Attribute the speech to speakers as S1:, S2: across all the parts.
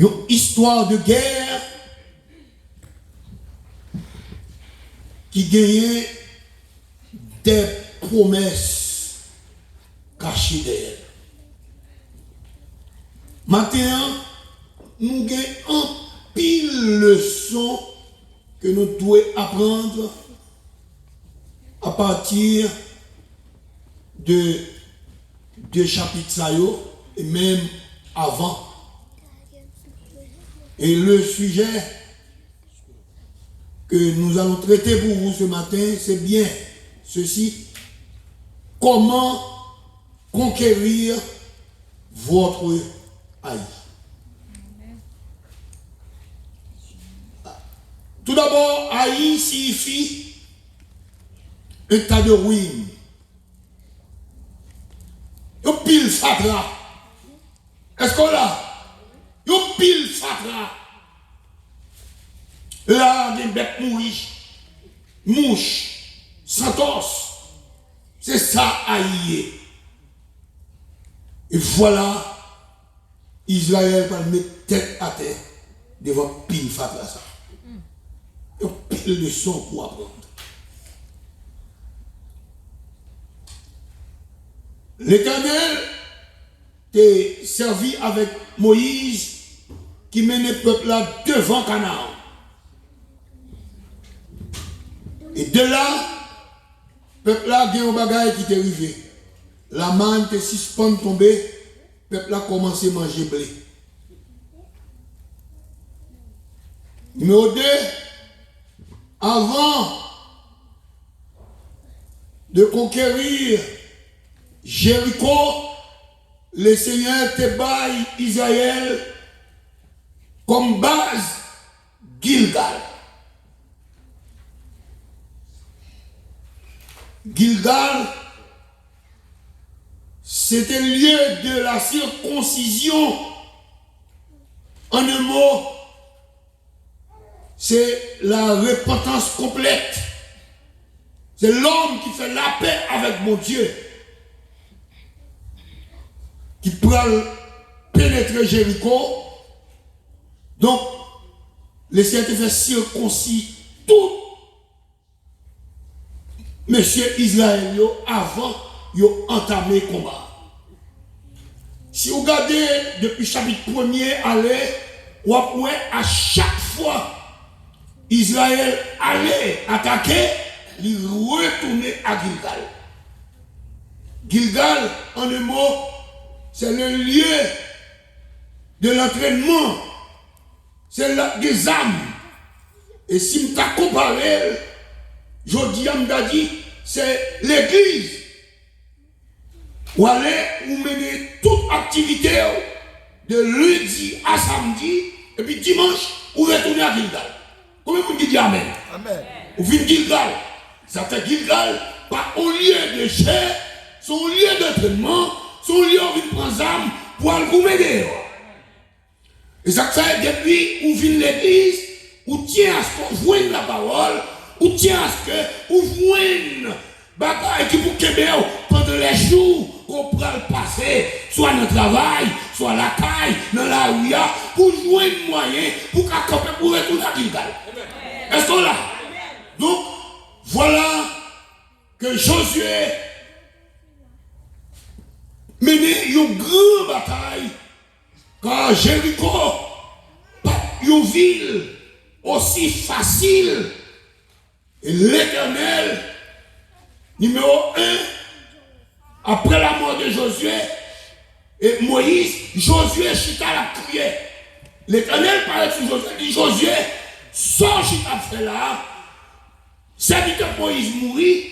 S1: une histoire de guerre qui gagnait des promesses cachées d'elle. Maintenant, nous avons un pile leçon que nous devons apprendre à partir de chapitres et même avant. Et le sujet que nous allons traiter pour vous ce matin, c'est bien ceci. Comment conquérir votre haï. Tout d'abord, haï signifie un tas de ruines. Un pile fatra. Est-ce qu'on l'a? Un pile fatra. Là, des bêtes mouches, santos. C'est ça, haïe. Et voilà, Israël va mettre tête à terre devant pile fatra ça. Un pile de son pour apprendre. L'Éternel t'est servi avec Moïse qui menait le peuple là devant Canaan. Et de là, le peuple là a un bagage qui t'est arrivé. La manne t'est suspend tombée, le peuple là a commencé à manger blé. Numéro 2, avant de conquérir Jéricho, le Seigneur te baille Israël comme base Gilgal. Gilgal, c'était le lieu de la circoncision. En un mot, c'est la repentance complète. C'est l'homme qui fait la paix avec mon Dieu, qui peut pénétrer Jéricho. Donc, le Seigneur te fait circoncis tout Monsieur Israël avant d'entamer le combat. Si vous regardez depuis le chapitre 1er, vous pouvez à chaque fois Israël allait attaquer, il retournait à Gilgal. Gilgal, en un mot, c'est le lieu de l'entraînement, c'est des âmes. Et si je t'ai comparé, je dis, c'est l'église. Où allez, vous menez toute activité de lundi à samedi, et puis dimanche, vous retournez à Gilgal. Comment vous dites Amen? Amen. Vous venez Gilgal. Ça fait Gilgal, pas au lieu de chair, son lieu d'entraînement, son lieu où vous prenez âme pour aller vous aider. Et ça fait depuis où vient l'église, où tient à ce qu'on voit la parole, où tient à ce que vous voyez bagaille qui vous kébé pendant les jours qu'on pourra le passer, soit dans le travail, soit à la caille, dans la rue, pour jouer un moyen pour qu'accompagner pour retourner à Gilgal. Est-ce qu'on l'a? Donc, voilà que Josué menait une grande bataille car Jéricho, pas une ville aussi facile. Et l'Éternel, numéro 1, après la mort de Josué et Moïse, Josué chita la crié. L'Éternel parlait sur Josué, dit Josué, sors chita fait là, serviteur Moïse mourit,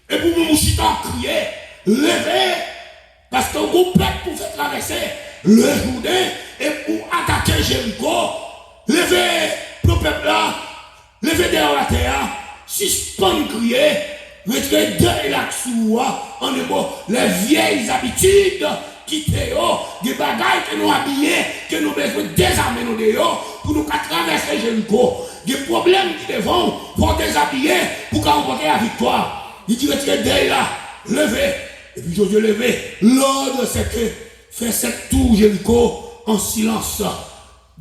S1: et pour nous chita crié, levez, parce que vous peuple pour faire traverser le Jourdain et pour attaquer Jéricho, levez le peuple là, levez derrière la terre, suspend crier, retirez de l'action en un mot, les vieilles habitudes, quitter des bagailles que nous habillés, que nous besoin désarmer nous dehors pour nous traverser Jéricho. Des problèmes qui devant pour déshabiller pour remporter la victoire. Il dit retirez de là, levez. Et puis Josué levé. L'ordre c'est que fait cette tour Jéricho en silence.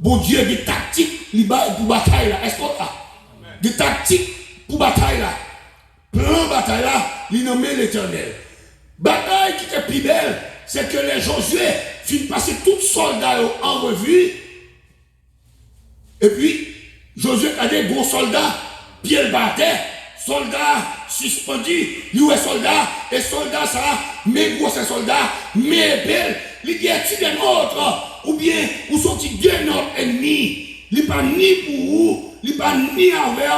S1: bon Dieu, des tactiques pour bataille là. Est-ce qu'on a? Des tactiques pour bataille là. Plan bataille là, il nomme l'Éternel. Bataille qui était plus belle, c'est que les Josué finissent passer tous les soldats en revue. Et puis, Josué a des gros soldats, pieds battés, soldats suspendus, lui est soldat, et soldat ça, mais gros c'est soldat, mais belle, il dit tuer notre, ou bien, ou sortir de notre ennemi. Il n'est pas ni pour vous, il n'est pas ni avec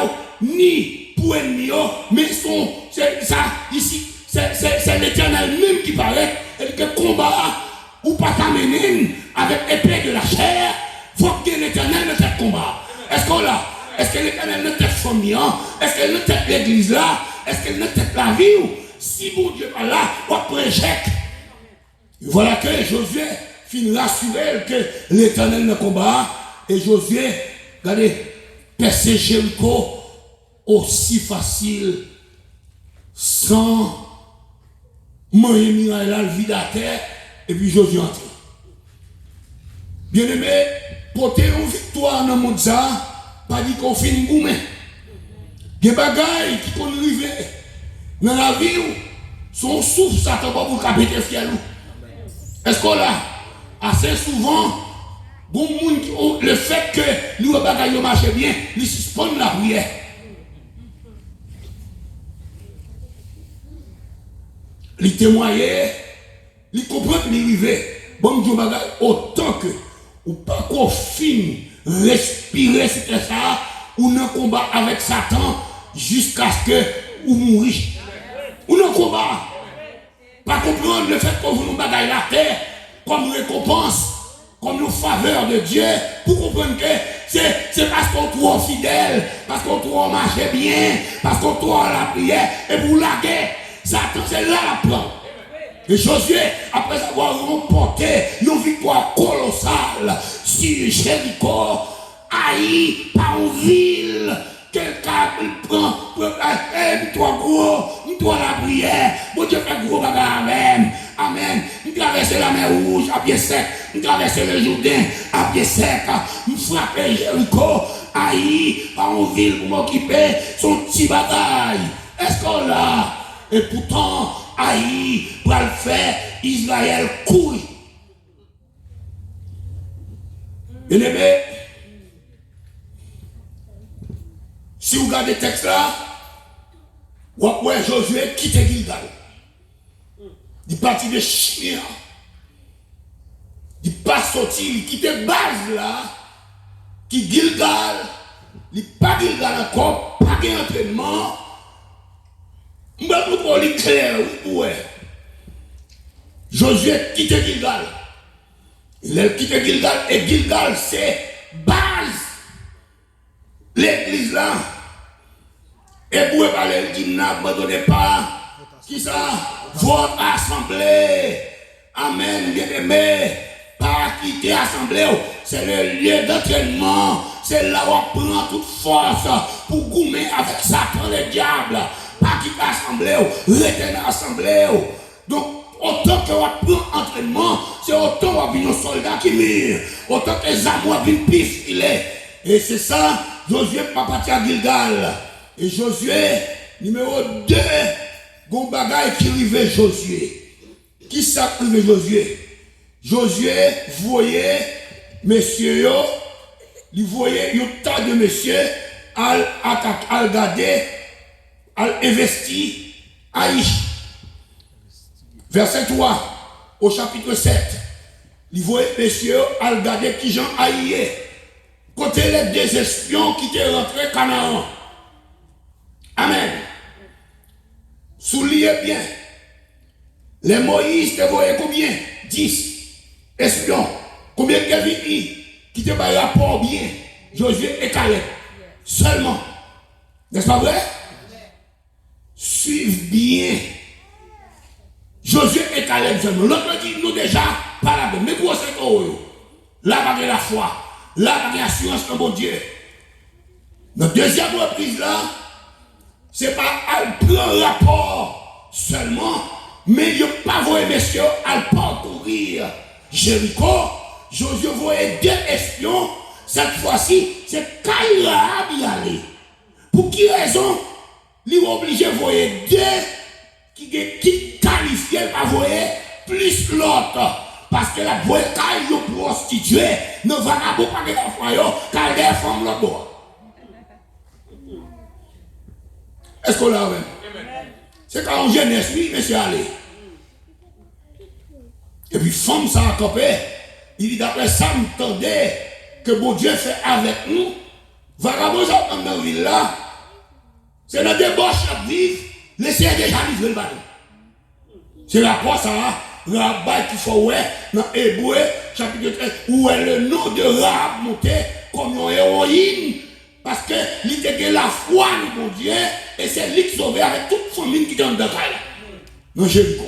S1: vous, ni pour ennemi, mais c'est ça, ici, c'est l'Éternel même qui paraît, et que combat, ou pas t'amener avec épée de la chair, il faut que l'Éternel ne te combat. Est-ce qu'on l'a? Est-ce que l'Éternel ne te famille? Est-ce qu'elle ne te l'église là? Est-ce qu'elle ne te la vie? Si mon Dieu est là, on projette. Voilà que Josué finit rassuré que l'Éternel ne combat. Et Josué, regardez, percer Jéricho aussi facile, sans moyen miracle, le vide à terre, et puis Josué entre. Bien aimé, porter une victoire dans le monde, ça, pas dit qu'on fait une gourmet. Il y a des bagailles qui sont arrivés dans la vie, son souffle, ça ne pas pour capter le ciel. Est-ce qu'on l'a? Assez souvent, le fait que nous, les bagailles marchent bien, ils suspendent la prière. Ils témoignent, ils comprennent l'arrivée. Bon Dieu, autant que, ou pas qu'on finisse, respirer, c'était ça, ou non combat avec Satan, jusqu'à ce que vous mouriez. Ou non combat. Pas comprendre le fait qu'on vous nous bagaille la terre, comme récompense, comme une faveur de Dieu, pour comprendre que c'est parce qu'on trouve fidèle, parce qu'on trouve marcher bien, parce qu'on trouve la prière, et pour la guerre, Satan, c'est là la plante. Et Josué, après avoir remporté une victoire colossale sur Jéricho, haï par une ville, quelqu'un prend, toi gros, toi la prière, bon Dieu fait gros bagarre, amen, amen. Nous traversons la mer rouge à pied sec, nous traversons le Jourdain à pied sec, nous frappons Jéricho, haï par une ville pour m'occuper son petit bataille. Est-ce qu'on l'a? Et pourtant, haï pour le faire, Israël couille. Bien aimé, si vous regardez le texte là, vous voyez Josué quitter Gilgal. Il partit de chien. Il pas sorti, il quitte base là, qui Gilgal, il pas Gilgal encore, pas d'entraînement. Je vais vous parler clair, ouais. Josué quitte Gilgal. Il a quitté Gilgal, et Gilgal c'est base. L'église là. Et pour parler, il dit, n'abandonnez pas. Qui ça? Votre assemblée. Amen, bien aimé. Pas quitter l'assemblée. C'est le lieu d'entraînement. C'est là où on prend toute force pour goumer avec Satan le diable. Pas quitter l'assemblée. Rester dans l'assemblée. Donc, autant que on prend entraînement, c'est autant qu'on a un soldat qui mire. Autant que les amours viennent pif, il est. Et c'est ça, Josué pas parti à Gilgal. Et Josué, numéro 2, bon bagaille qui arrivait Josué. Qui s'appelait Josué? Josué voyait, messieurs, il voyait un tas de messieurs, al garder, al investir, Aïch. Verset 3, au chapitre 7, il voyait messieurs, al garder qui Jean haïe. Côté les deux espions qui étaient rentrés au Canaan. Amen. Soulignez bien. Les Moïse te voyaient combien? 10 espions. Combien de Kevin qui te voyaient rapport bien? Josué et Caleb. Seulement. N'est-ce pas vrai? Suivez bien. Josué et Caleb seulement. L'autre dit nous déjà pas la bonne. Mais pour c'est quoi? Là, pas la foi. Là, pas l'assurance dans mon Dieu. Notre deuxième reprise là, c'est pas à prendre rapport seulement, mais il n'y a pas voulu, messieurs, à parcourir Jéricho. Josué voyait 2 espions cette fois-ci, c'est Kaïra y aller. Pour qui raison? Il est obligé de voir deux qui qualifient à voir plus l'autre. Parce que la voie Kaïra prostituée ne va pas de l'enfant, car les femmes là-bas. Est-ce qu'on l'a même? C'est quand on jeunesse, oui, monsieur allez. Et puis, femme, ça a copé. Il dit d'après ça, m'entendait que bon Dieu fait avec nous. Vagabond, ça dans la ville là. C'est la débauche à vivre. Laissez déjà livrer le bateau. C'est la quoi ça, Rabat qu'il faut ouais, dans Hébreu, chapitre 13, où est le nom de Rahab monté comme une héroïne. Parce que il était la foi, mon Dieu, et c'est lui qui sauvé avec toute famille qui est dans le cas. Dans Jéricho.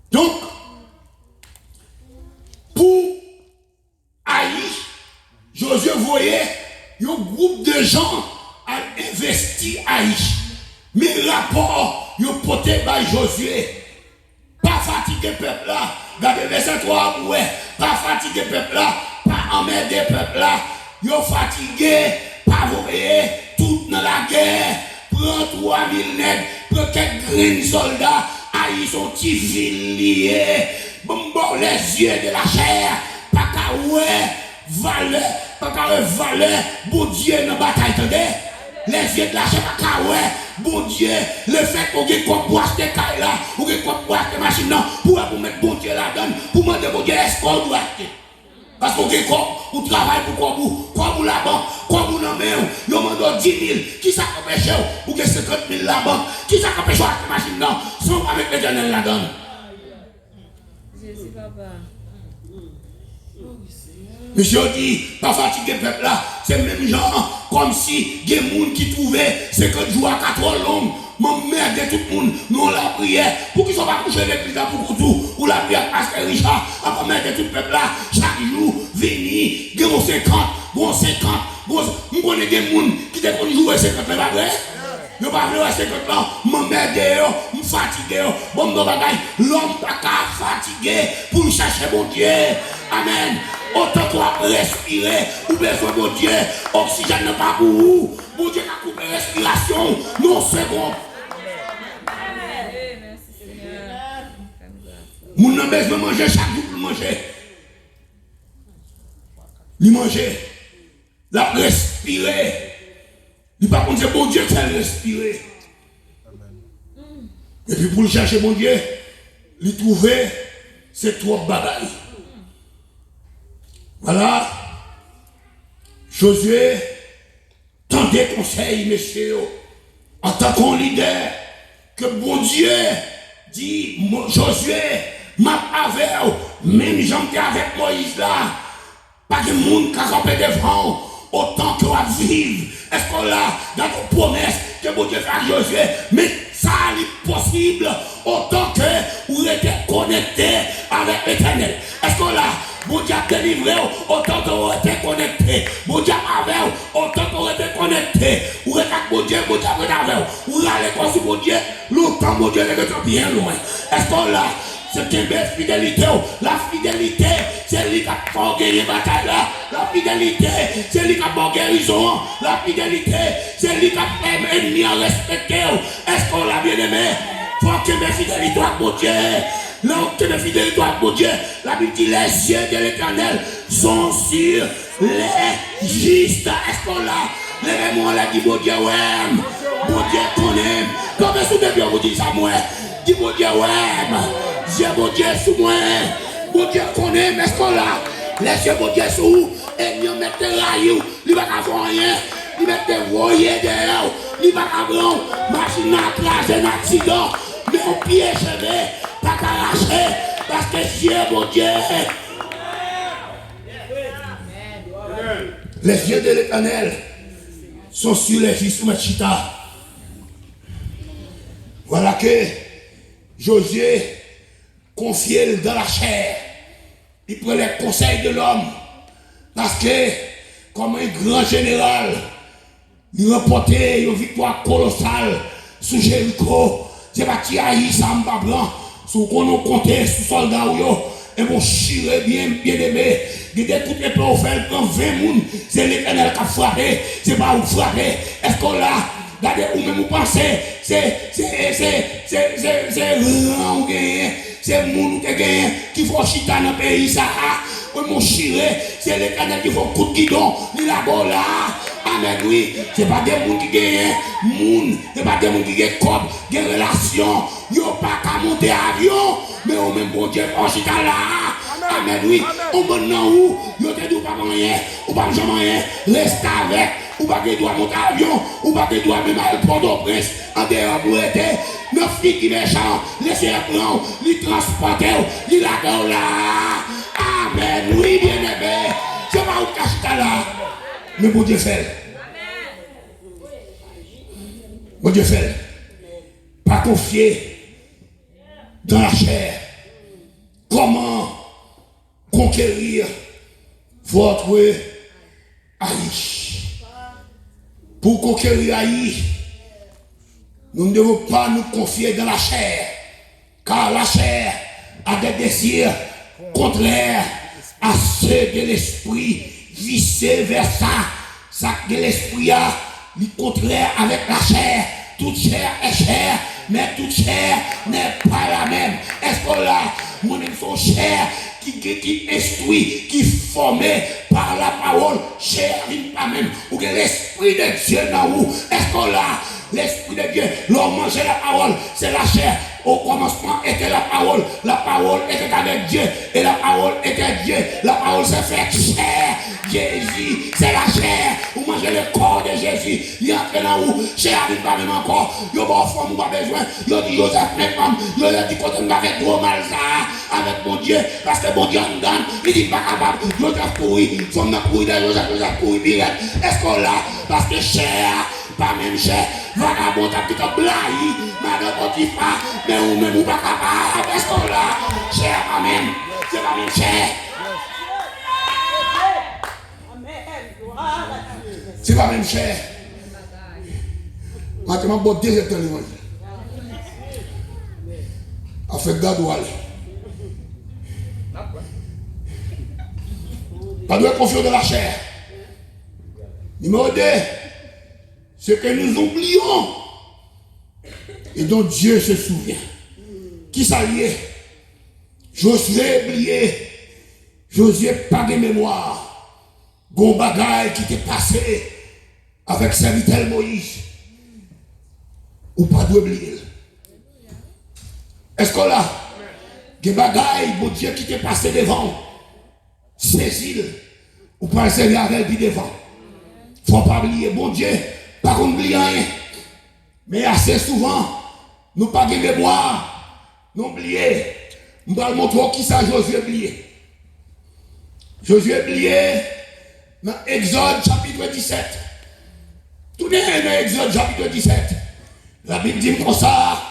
S1: Donc, pour Aïe, Josué voyait un groupe de gens à investir Aïe. Mais rapport, il porté par Josué. Pas fatigué peuple là. Regardez verset 3, ouais. Pas fatigué peuple là. Pas emmerder peuple là. Ils sont fatigués, pas voyer, tout dans la guerre. Prends 3000 nègres, prends quelques grains soldats, aïe son petit fil lié. Bon, les yeux de la chair, pas qu'à ouais, valeur, pas qu'à valeur, bon Dieu dans la bataille, attendez. Les yeux de la chair, pas qu'à ouais, bon Dieu, le fait qu'on ait quoi pour acheter caille là, ou qu'on ait quoi pour acheter machine là, pour mettre bon Dieu là-dedans, pour demander bon Dieu, est-ce qu'on doit acheter? Parce qu'on travaille pour quoi vous là-bas, quoi vous n'en mettez, vous demandez 10 000, qui ça empêche ou que 50 000 là-bas, qui ça empêche à la machine là, sans avec l'éternel là-dedans. Jésus, papa. Monsieur dit, pas fatigué peuple là, c'est le même genre, comme si il y a des gens qui trouvaient 50 jours à 4 heures longues. Mon mère de tout le monde, nous la prière, pour qu'ils ne soient pas couchés avec l'église pour tout, ou la prière Pasteur Richard, après mère de tout le peuple là, chaque jour, venir, il y a 50, bon 50, nous connaissons des gens qui te font jouer 50, mais pas vrai? Je ne vais pas jouer 50 ans, mon mère de je fatigué, bon, l'homme pas fatigué pour chercher mon Dieu. Amen. Autant qu'on respirer, ou besoin de mon Dieu, oxygène n'est pas pour vous. Mon Dieu a coupé la respiration, non c'est bon. Mon n'a besoin de manger chaque jour pour manger. Il manger, la respirer. Il pas contre bon Dieu fait respirer. Et puis pour le chercher mon Dieu, il trouver c'est trop bagaille. Voilà. Josué, tant des conseils, messieurs, en tant que leader, que bon Dieu dit, Josué, m'a avec, même j'étais avec Moïse là, pas de monde qui a campé devant, autant que va vivre. Est-ce qu'on a dans nos promesses que bon Dieu fait à Josué, mais ça est possible, autant que vous êtes connecté avec l'Éternel. Est-ce qu'on a bon Dieu a délivré, autant que vous êtes connecté. Bon Dieu avec, autant que vous êtes connecté. Vous êtes avec bon Dieu avec. Vous allez quoi sur bon Dieu, longtemps bon Dieu est bien loin. Est-ce qu'on a c'est une belle fidélité. La fidélité, c'est lui qui a fait gagner la bataille là. La fidélité, c'est lui qui a fait guérison. La fidélité, c'est lui qui a fait ennemi à respecter. Est-ce qu'on l'a bien aimé? Faut que mes fidélités à mon Dieu. Là, que mes fidélités à mon Dieu. La Bible dit les yeux de l'Éternel sont sur les justes. Est-ce qu'on l'a? Lèvez-moi, on l'a dit, mon Dieu, ouais. Mon Dieu, qu'on aime. Comme est-ce que vous dites ça, moi? Dis, mon Dieu, ouais. Dieu, mon Dieu, sous moi. Mon Dieu, qu'on aime. Est-ce qu'on l'a? Laissez mon Dieu sous. Et nous mettez raillou. Il va pas faire rien. Il mettez voyer derrière. Il va pas prendre. Machine à craser un accident. Mais au pied, je vais pas t'arracher. Parce que Dieu, mon Dieu. Les yeux de l'Éternel sont sur les fils de Chita. Voilà que Josué confiait dans la chair. Il prend les conseils de l'homme. Parce que, comme un grand général, il remportait une victoire colossale sous Jéricho. C'est pas qui a eu ça, blanc. Sous qu'on nous comptait, sous soldats, et mon chiré bien aimé. Il dit tout les pour faire prend 20 moun, c'est l'Éternel qui a frappé, c'est pas vous frapper. Est-ce qu'on l'a? Regardez, ou même vous pensez, c'est moun qui gagne, qui faut chita dans le pays ça. Oui, mon chiré, c'est l'Éternel qui faut coup de guidon, il la là. Amen, oui, c'est pas des moun qui gagnent, moun, c'est pas des moun qui gagnent cop, des relations, yo pas qu'à monter avion, mais au même bon Dieu, on chita là. Amen, oui, on va dans où, yo te doit pas rien, ou pas jamais rien, reste avec, ou pas que doit monter avion, ou pas que doit même aller Port-au-Prince, en dehors pour être, nos filles qui méchants, laissez prendre, les transporter, les la là. Amen, oui, bien aimé, c'est pas où cache là, mais bon Dieu fait. Bon Dieu fait. Pas confier dans la chair. Comment conquérir votre Haïti? Pour conquérir Haïti, nous ne devons pas nous confier dans la chair, car la chair a des désirs contraires à ceux de l'esprit, vice versa. Ça que l'esprit a, le contraire avec la chair. Toute chair est chair, mais toute chair n'est pas la même. Est-ce que là, mon faut chair qui instruit, qui formé par la parole, chair n'est pas même, ou que l'esprit de Dieu dans vous. Est-ce que là, l'esprit de Dieu, l'homme mangeait la parole, c'est la chair. Au commencement était la parole était avec Dieu, et la parole était Dieu, la parole s'est faite chair. Jésus, c'est la chair. Vous mangez le corps de Jésus. Il entre dans vous. Chair n'arrive pas même encore. Il y a pas de femme, pas besoin. Il y a dit Joseph, mais femme. Il y a dit qu'on va faire trop mal ça avec mon Dieu. Parce que mon Dieu nous donne. Il dit pas capable. Joseph courir. Femme n'a courir de Joseph courir. Est-ce qu'on l'a? Parce que chair, pas même chair. Vagabond, t'as tout un blague. Madame Potiphar. Mais ou même ou pas capable. Est-ce qu'on l'a? Chair, pas même. C'est pas même chair. C'est pas même cher. Maintenant, bon, deux états de a fait gadoual. Pas de confiance de la chair. Numéro 2, ce que nous oublions et dont Dieu se souvient. Qui ça y est? Josué oublié. Josué pas de mémoire. Gon bagaille qui t'est passé avec serviteur Moïse. Ou pas d'oublier. Est-ce que là, des bagailles, bon Dieu, qui t'est passé devant, saisis-le. Ou pas le servir avec lui devant. Faut pas oublier, bon Dieu, pas oublier rien. Mais assez souvent, nous pas de mémoire, nous oublions. Nous allons montrer qui ça Josué oublié. Josué oublié. Dans Exode chapitre 17. Tout est dans Exode chapitre 17. La Bible dit comme ça.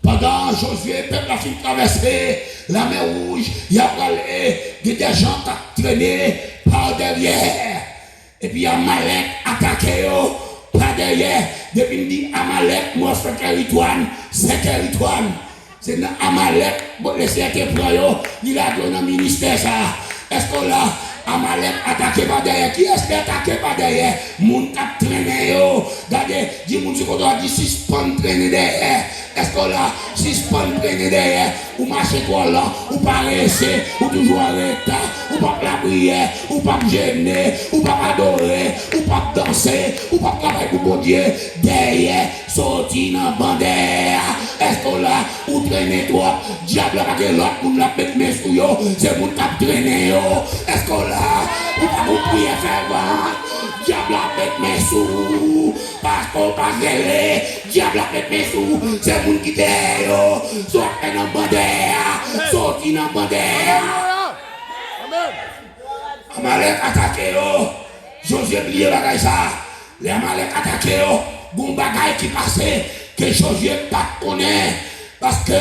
S1: Pendant Josué, le peuple a fini de traverser la mer Rouge, il y a des gens qui ont traîné par derrière. Et puis Amalek attaqué par derrière. Depuis qu'il dit Amalek, moi je fais territoire, c'est territoire. C'est dans Amalek, bon, laissez être prendre, il a donné un ministère ça. Est-ce que là, Amalek attaqué par derrière? Qui est-ce qui attaqué par derrière? Moun tap traîné yo. Regardez, dis moun si qu'on doit dire suspend traîner derrière. Est-ce que là, suspend traîner derrière? Ou marcher quoi là? Ou pas rester? Ou toujours arrêter? Ou pas la prière? Ou pas gêner? Ou pas adorer? Ou pas danser? Ou pas travailler pour mon Dieu? Derrière, sorti dans bandère. Est-ce que là, ou traîner toi? Diable a pas l'autre moun la pète mes sous yo. C'est moun tap traîner yo. Est-ce que là, ou pas vous prier fervent? Diable a pète mes sous. Parce qu'on pas zélé. Diable a pète mes sous. C'est moun qui t'est yo. Sorti dans bandère. Sorti dans bandère. Amalek attaqué yo. Josué oublié bagay ça. Les Amalek attaqué yo. Bon bagay qui passait. Que Josué pas connaît. Parce que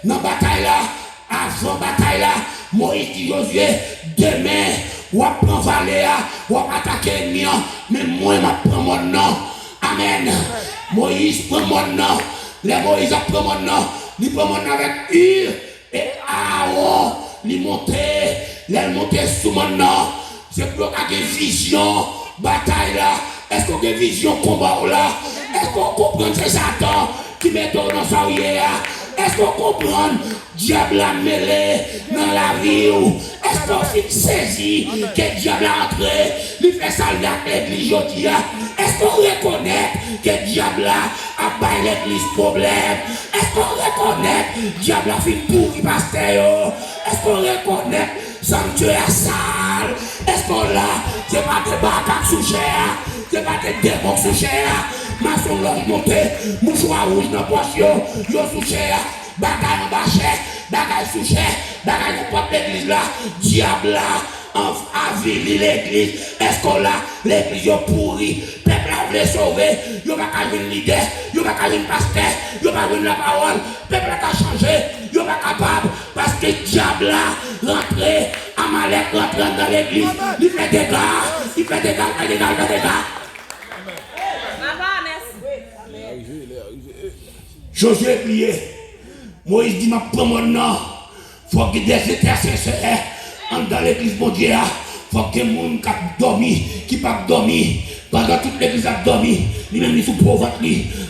S1: dans la bataille là, avant la bataille là, Moïse dit Josué, demain, ou à prendre vallée, ou à attaquer l'ennemi, mais moi, je prends mon nom. Amen. Moïse prend mon nom. Les Moïse prend mon nom. Il prend mon nom avec Hur, Et Aaron, il montait sous maintenant. C'est pour qu'il y ait vision, bataille là. Est-ce qu'on a vision combat là? Est-ce qu'on comprend ces Satan qui met dans sa vie? Est-ce qu'on comprend diable a mêlé dans la vie? Est-ce qu'on fait saisir que diable a entré? Il fait ça dans l'église aujourd'hui. Est-ce qu'on reconnaît que diable a pas l'église problème? Est-ce qu'on reconnaît que diable a fait pourri pasteur? Est-ce qu'on reconnaît sanctuaire sale? Est-ce qu'on l'a? C'est pas des bagages sous chair, c'est pas des démons sous chair. Maçon l'homme monté, mouchoir rouge dans poche yo sous chair, bagaille en bas chair, bagaille sous chair, bagaille au propre l'église là, diable là, en ville l'église. Est-ce qu'on l'a? L'église yo pourri, peuple a voulu sauver, yo va qu'à une leader, yo va qu'à une pasteur, yo va qu'à la parole, peuple a changé, yo va capable, parce que diable là, rentré, Amalek rentré dans l'église, il fait des gars, il fait des gars. Josué prié. Moïse dit, ma prends mon nom. Faut que des intercesseurs dans l'église, mon Dieu. Faut que les gens qui dormi, qui ne pas dormi, pendant toute l'église a dormi, lui-même il sous pauvre,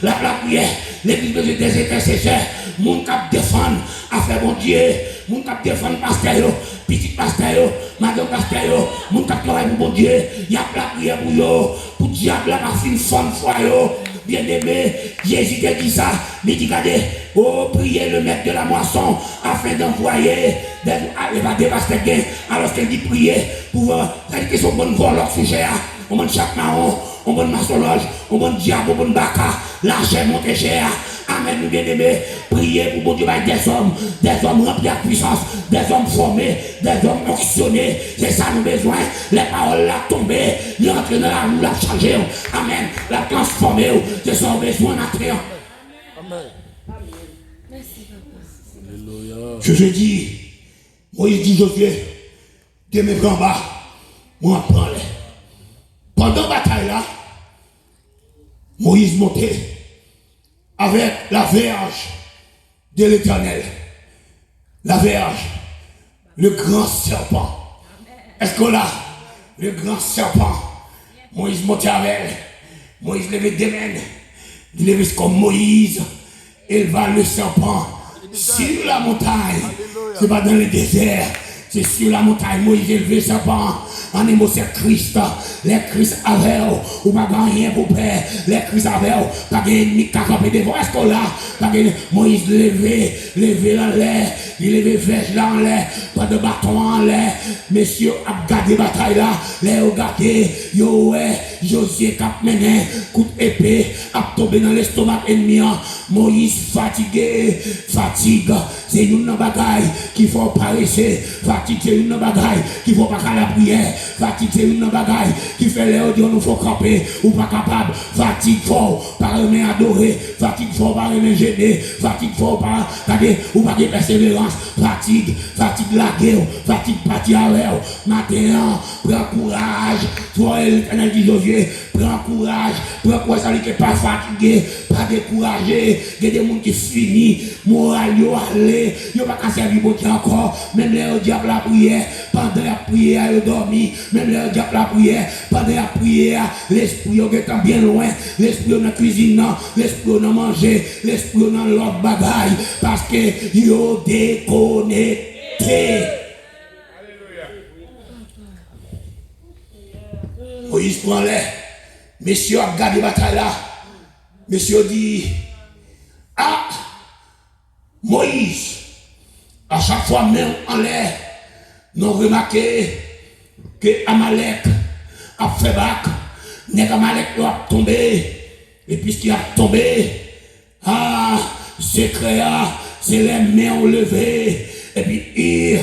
S1: la prière, l'église des intercesseurs, les gens qui défendent, à faire mon Dieu, les gens qui défendent pasteur, petit pasteur, madame pasteur, les gens qui travaillent pour mon Dieu, il y a la prière pour eux, pour diable, la fille, femme, foyer. Bien-aimé, Jésus te dit ça, mais dit regardez, oh, priez le maître de la moisson afin d'envoyer des pasteurs, alors qu'il dit prier pour c'est-à-dire qu'ils sont bonnes voleurs sujets, on monte chaque marron, on monte maçonnage, on monte diable, on monte baka, l'argent monte cher. Amen, nous bien-aimés, priez pour bon Dieu, des hommes remplis de puissance, des hommes formés, des hommes onctionnés. C'est ça nous besoin. Les paroles là tombées, les rentrer dans la roue, la changer. Amen, la transformer. C'est ça nous besoin d'entrer. Amen. Merci, papa. Je dis, Moïse dit Josué, de mes grands bas, moi prends-les. Pendant la bataille là, Moïse montait avec la verge de l'Éternel. La verge, le grand serpent. Est-ce qu'on a le grand serpent? Moïse montait avec elle. Moïse levait des mains. Il levait comme Moïse. Éleva le serpent sur la montagne. C'est pas dans le désert. C'est sur la montagne. Moïse élevait le serpent. En émo c'est Christ. Les Christ avaient, ou pas rien pour père. Les Christ avaient, pas d'ennemi qui a campé devant. Est-ce qu'on l'a? Moïse levé dans l'air. Il levé flèche dans l'air. Pas de bâton en l'air. Messieurs, a gardé bataille là. Les ont gardé. Yo, ouais, Josué cap mené. Coup d'épée. A tombé dans l'estomac ennemi. Moïse fatigué. Fatigue. C'est une bagaille qu'il faut paresser. Fatigue, c'est une bagaille qu'il faut pas qu'à la prière. Fatigue, c'est une bagaille qui fait les audios, nous faut camper ou pas capable. Fatigue, faut pas aimer adorer. Fatigue, faut pas aimer gêner. Fatigue, faut pas regarder ou pas de persévérance. Fatigue la guerre. Fatigue, partir à l'air. Maintenant, prends courage. Toi, l'éternel dit Josué, prends courage. Prends courage, ça n'est pas fatigué, pas découragé. Il y a des gens qui finissent, moral, yo aller. Yo pas qu'à servir bon Dieu encore. Même les diable la prière, pendant la prière, yo dormi. Même les diable la prière, pendant la prière, l'esprit est bien loin. L'esprit dans la cuisine, l'esprit dans manger, l'esprit dans l'autre bagaille. Parce que yo déconnecté. Moïse prend les. Messieurs a gardé la bataille là. Messieurs dit, ah, Moïse, à chaque fois même en l'air, nous remarqué que Amalek a fait bac, n'est qu'Amalek doit tomber, et puisqu'il a tombé, ah, c'est créa, c'est les mains levées, et puis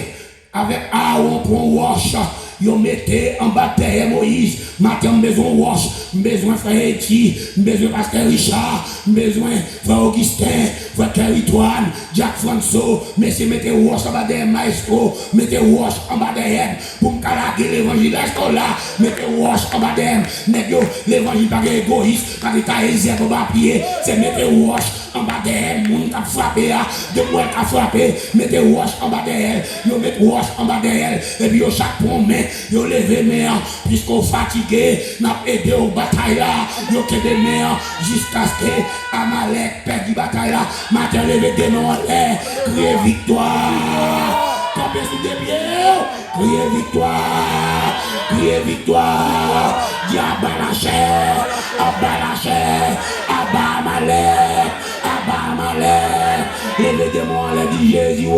S1: avec Aaron pour wash. Yo mettez en bataille Moïse, matin besoin wash, besoin frère Eti, besoin pasteur Richard, besoin frère Augustin, frère Caritoine, Jack François, messieurs mettez wash en bas des maestro, mettez wash en bas des pour me calaguer l'évangile là, mettez wash en bas des l'évangile pas égoïste, pas de tailler pour papier, c'est mettez wash en bas d'elle, moun qui a frappé, de moi qui a frappé, mettez roche en bas d'elle, yo mettez roche en bas d'elle, et puis yo chaque main, yo levé main, puisqu'on fatigué, n'a aidé aux batailles là, yo kebe main, jusqu'à ce que Amalek perd la bataille là, matin levé des mains en l'air, crier victoire, tombez sous des pieds, crier victoire, crier victoire, dis abat la chair, abat Amalek, levez des mains en l'air, dit Jésus,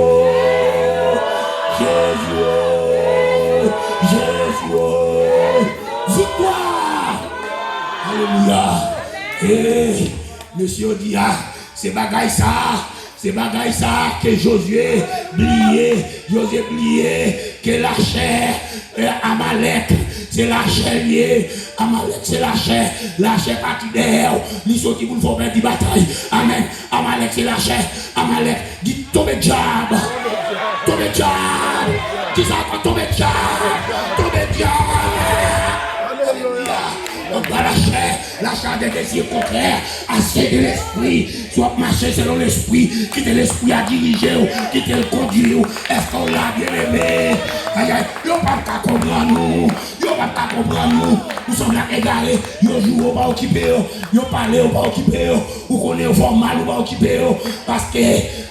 S1: victoire, alléluia. Et monsieur dit, c'est bagaille ça que Josué blié, que la chair, Amalek, c'est la chair liée, Amalek c'est la chair partie d'air, les sortis pour faire faire des batailles, amen, Amalek c'est la chair, Amalek, dit tombe diable, dis ça quand tombe diable, la chair des désirs contraires, assez de l'esprit, soit marcher selon l'esprit, quitter l'esprit à diriger, quitter le conduire, est-ce qu'on l'a bien aimé? Aïe, yo pas comprendre nous, nous sommes là égarés, yo joue au pas occupé, yo parle au pas occupé, ou qu'on est au formal ou pas occupé, parce que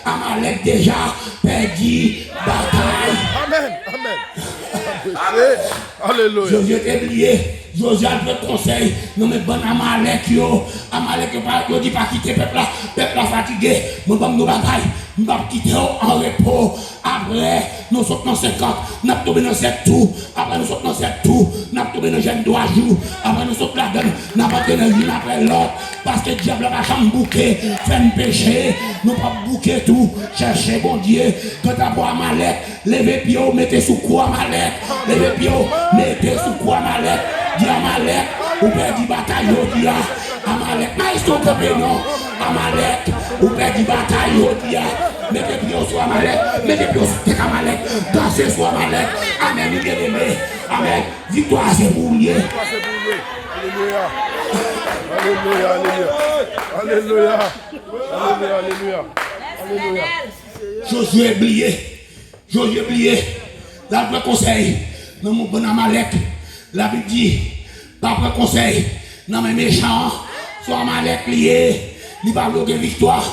S1: Amalek déjà perdu bataille.
S2: Amen. Alléluia.
S1: Josué t'ai oublié. Josué a pris conseil. Non mais bon Amalek yo dit pas quitter peuple là fatigué. Moi pas nous bagaille. Nous pas quitter en repos. Après nous sommes dans 50, nous tombé dans 7 tours. Après nous sommes dans 7 tours, nous tombé dans jeune 3 jours. Après nous sommes là dedans, nous pas tenir l'une après l'autre parce que diable va jamais bouquer, faire un péché, nous pas bouquer tout, chercher bon Dieu. Quand d'abord Amalek, levez pied, mettez sous quoi Amalek, levez pied, mettez sous quoi Amalek. Dis Amalek, ou perdu bataille, dis Amalek, maïsto comme non, Amalek, ou perdu bataille, dis mettez pied sur Amalek, mettez pied sur Amalek, dansez sur Amalek, amen, nous bien aimé, amen, victoire c'est pour lui.
S2: Alléluia.
S1: Josué oublié, d'après conseil, dans mon bon Amalek, la Bible dit, d'après conseil, dans mes méchants, soit Amalek lié, il va avoir une victoire,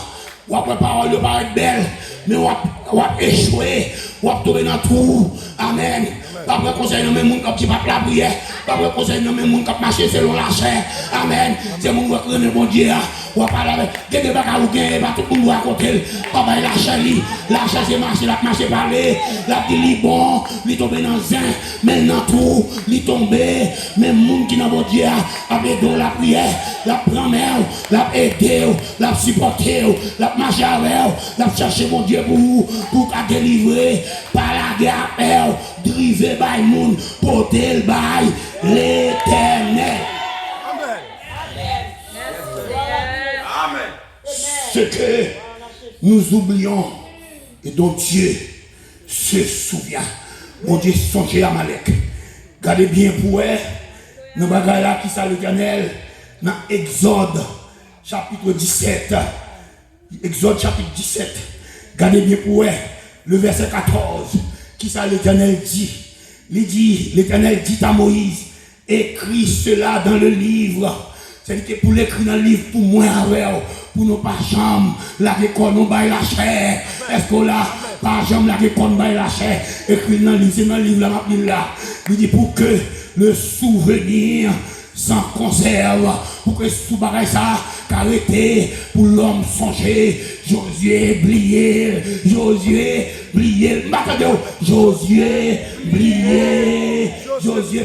S1: ou après parole, il va être belle, mais on va échouer, on va tomber dans tout, amen. D'après conseil, dans mes gens qui va la prière, d'après conseil, dans mes gens qui marcher selon la chair, amen. C'est mon qui remet bon Dieu, on va parler avec, quelqu'un va gagner, va tout le monde raconter, papa la chair c'est marcher parler, la dit bon, il tombe dans un, mais dans tout, il tombe, même monde qui n'a bon Dieu, avec dans la prière, la promère, la aider, la supporter, la marcher avec, la chercher mon Dieu pour qu'à délivrer, par la guerre, driver by moun, porter le bail, l'éternel.
S2: Amen.
S1: Ce que nous oublions et dont Dieu se souvient. Mon Dieu, songez à Amalek. Gardez bien pour eux, dans Bagala qui ça l'éternel, dans Exode chapitre 17. Exode chapitre 17. Gardez bien pour eux, le verset 14. Qui ça l'éternel dit? L'éternel dit à Moïse, écris cela dans le livre. C'est que pour l'écrire dans le livre, pour moi avec, pour nous pas jamais la récolte nous baille la chair. Est-ce que là, pas jamais la récolte baille la chair? Écrit dans le livre, c'est dans le livre là, il dit pour que le souvenir s'en conserve, pour que sous bagaille ça, qu'arrêter pour l'homme songer, Josué blié, Josué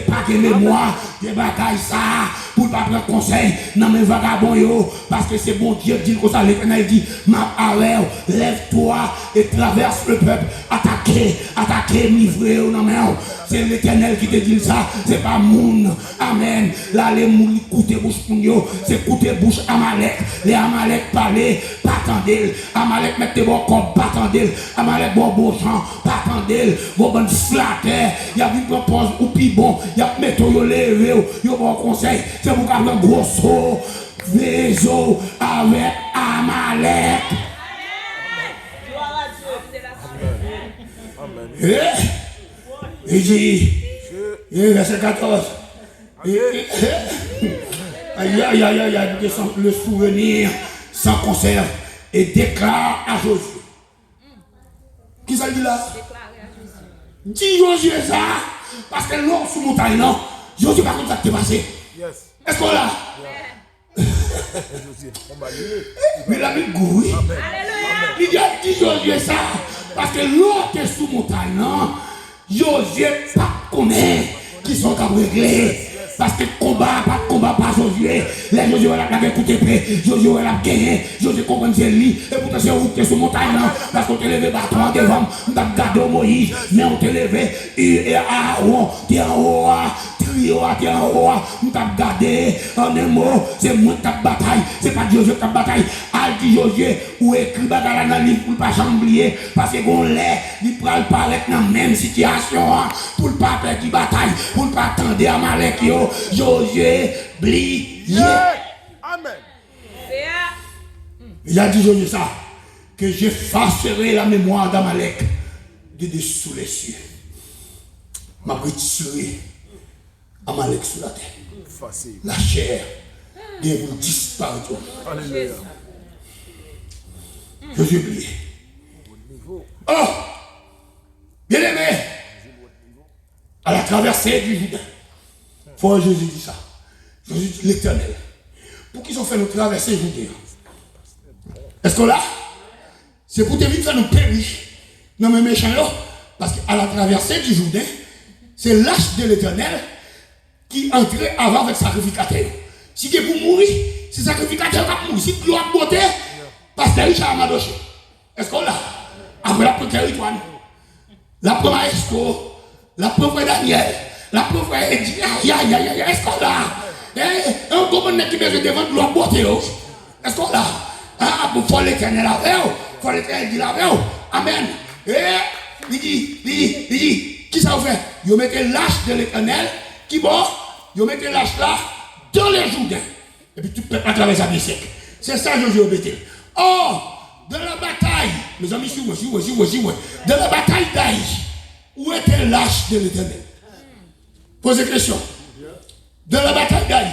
S1: pas de mémoire, de bagaille ça, pour pas prendre conseil, non mais vagabond yo, parce que c'est bon Dieu dit comme ça, l'Éternel dit, ma arrête, lève-toi et traverse le peuple, attaquer, livrer, non mais c'est l'Éternel qui te dit ça, c'est pas moun, amen, là les mouns écoutez bouche pour yo, c'est écouter bouche Amalek, les Amalek parler, pas attendre, Amalek mettez bon corps, pas attendre, Amalek bon chant, pas attendre, bon bonne flatter, il y a une propose ou puis bon, il y a mettre yo lever, yo bon conseil, c'est pour qu'un gros saut, Vézo avec Amalek. Il dit, verset 14. Aïe, aïe, aïe, aïe, aïe, le souvenir s'en conserve et déclare à Josué. Qui ça dit là? Dis Josué ça, parce que l'eau sous montagne, non? Josué, par contre, ça t'est passé. Est-ce qu'on l'a? Mais la Bible, oui. Il dit Josué ça, parce que l'eau est sous montagne, non? Josué, pas connaît qui sont à régler. Parce que combat, pas Josué. Les Josué, la écouté près. Josué, la gagné. Josué, comprend c'est lui. Et pourtant, c'est où tu es sur montagne, non? Parce qu'on te levé bâton devant. On t'a gardé Moïse. Mais on te levé. Et Aaron, t'es en haut. T'es en haut. On t'a gardé. En un mot, c'est moi qui t'a bataille. C'est pas Josué qui t'a bataille. Al dit Josué, ou écrit bataille dans le livre pour ne pas chamblier. Parce qu'on l'est. Il ne parle pas dans la même situation. Pour ne pas perdre de bataille. Pour ne pas attendre à Malek. Josué, blié.
S2: Amen.
S1: Il a dit Josué ça, que j'effacerai la mémoire d'Amalek de dessous les cieux. M'a retiré Amalek sur la terre.
S2: Facile.
S1: La chair de vous disparaître.
S2: Alléluia.
S1: Josué blié. Oh, bien aimé, à la traversée du Jourdain. Faut Jésus dit ça. Jésus dit l'Éternel. Pour qu'ils ont fait nous traverser le Jourdain. Est-ce qu'on l'a? C'est pour éviter de faire nous périr. Non mais méchants là. Parce qu'à la traversée du Jourdain, c'est l'âge de l'Éternel qui entrait avant avec sacrificateur. Si c'est pour mourir, c'est sacrificateur qui va mourir. Si tu as beauté, parce que Richard a madoché. Est-ce qu'on l'a? Après la première territoire, la première Esco, la première Daniel. La pauvre est dit, aïe, aïe, aïe, est-ce qu'on l'a? Un gouverneur qui besoin de vendre la beauté. Est-ce qu'on l'a? Ah, pour faire l'Éternel avec vous. Faut l'Éternel dire avec vous. Amen. Il dit, qui ça vous fait? Vous mettez l'âge de l'Éternel, qui bon, vous mettez l'âge là, dans les Jourdains. Et puis tout le peuple à travers sa vie sec. C'est ça, Josué obété. Oh, dans la bataille, mes amis, si vous, dans la bataille d'Aïe, où était l'âge de l'Éternel? Posez question. Dans la bataille d'Aïe,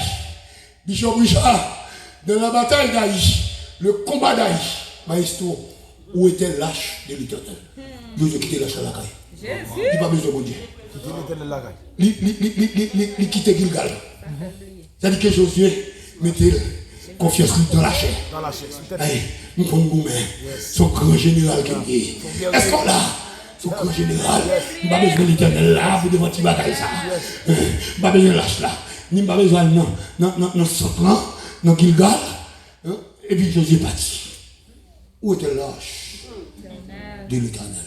S1: Bishop Richard, dans la bataille d'Aïe, le combat d'Aïe, maestro, où était l'âge de l'Éternel? Josué quitté l'âge à la caille. Il n'a pas besoin de Dieu. Il quitté Gilgal. C'est-à-dire que Josué mettait confiance dans la chair.
S2: Dans la chair.
S1: Nous prenons gourmet. Son grand général qui est. Est-ce qu'on l'a? Son grand général. Nous n'avons pas besoin de l'Éternel là, vous devez batailler ça. Nous n'avons pas besoin de l'âge là. Nous n'avons pas besoin de son plan, dans Gilgal. Et puis Josué est parti. Où était l'âge de l'Éternel?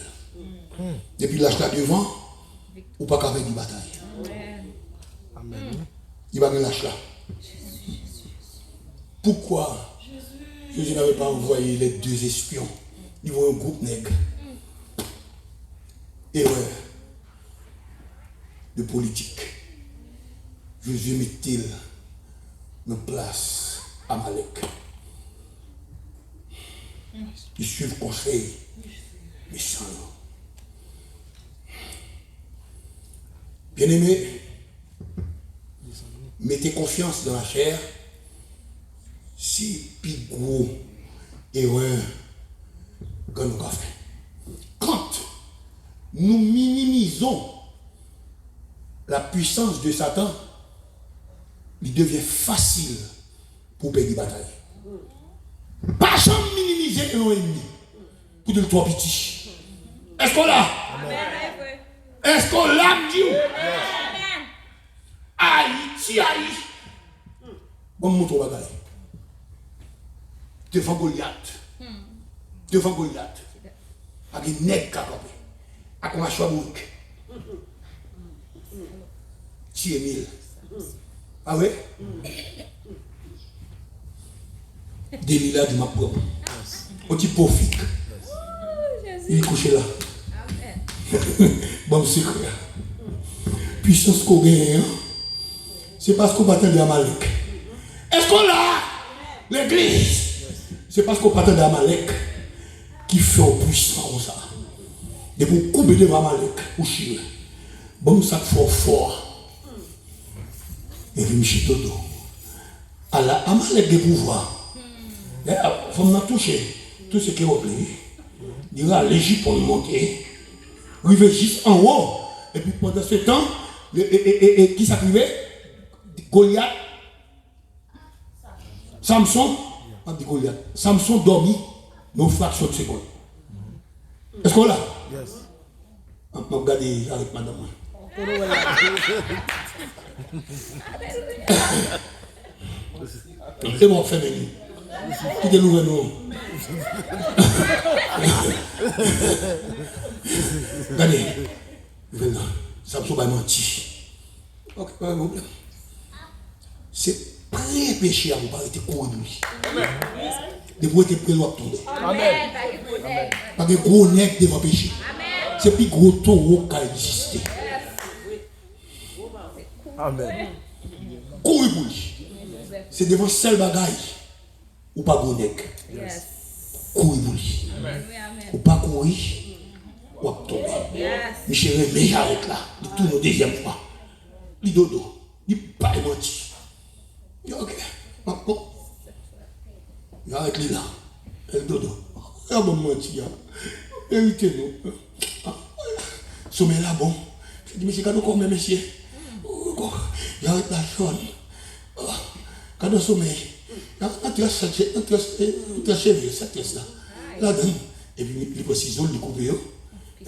S1: Depuis l'âge là devant, ou pas qu'avec une bataille. Amen. Il va dans l'âge là. Pourquoi Jésus n'avait pas envoyé les deux espions? Ils voient un groupe nègre. Erreur de politique. Jésus met-il en place Amalek. Ils suivent le conseil méchant. Bien-aimés, mettez confiance dans la chair. Si plus gros erreur que nous avons fait. Quand nous minimisons la puissance de Satan, il devient facile pour perdre la bataille. Pas jamais minimiser un ennemi pour de le trop petit. Est-ce qu'on l'a? Est-ce qu'on l'a, Dieu? Haïti, Haïti. Bon, mon tour bagaille. Devant Goliath. Devant Goliath. Avec un nègre capable. Avec un choix-bouc. Tu es mille. Ah ouais? Délila du Macron. On dit profite. Il est couché là. Bon secret. Puissance qu'on gagne, c'est parce qu'on battait de Amalek. Est-ce qu'on l'a? L'église, C'est parce qu'on parle d'Amalek qui fait au puissant comme ça. Et pour couper de Amalek, pour chier. Bon, ça fait fort. Et puis, je todo. Alors, Amalek de pouvoir. Il faut me toucher tout ce qui est oublié. Il y a l'Égypte pour monter. Il va juste en haut. Et puis pendant ce temps, qui s'arrivait? Goliath. Samson. Samson dormi nos fractions de seconde. Est-ce qu'on l'a? Yes. On va regarder avec madame. C'est bon, féminin. Qui est nouveau nom? Regardez. Venez. Samson va mentir. Ok, pas de problème. C'est pré-péché à vous pas être courir de lui. De vous être prêt à tomber.
S2: Amen.
S1: Pas de gros nègres devant péché. C'est plus gros taureau qui a existé.
S2: Amen.
S1: Courir pour lui. C'est devant seul bagaille. Ou pas gros nègre. Courir pour lui. Ou pas courir. Ou pas tomber. Michel, mais j'arrête là. Il tourne une deuxième fois. Il dodo. Il pas menti. Ok. Bon. Il arrête là. Il dodo. Il a bon menti. Évitez-nous. Sommet là, bon. Je dis, monsieur, quand on met monsieur. Il arrête la chaîne. Quand on sommeil. Il a cherché cette pièce là. Là-dedans. Et puis, il pose ciseaux, il coupe. Et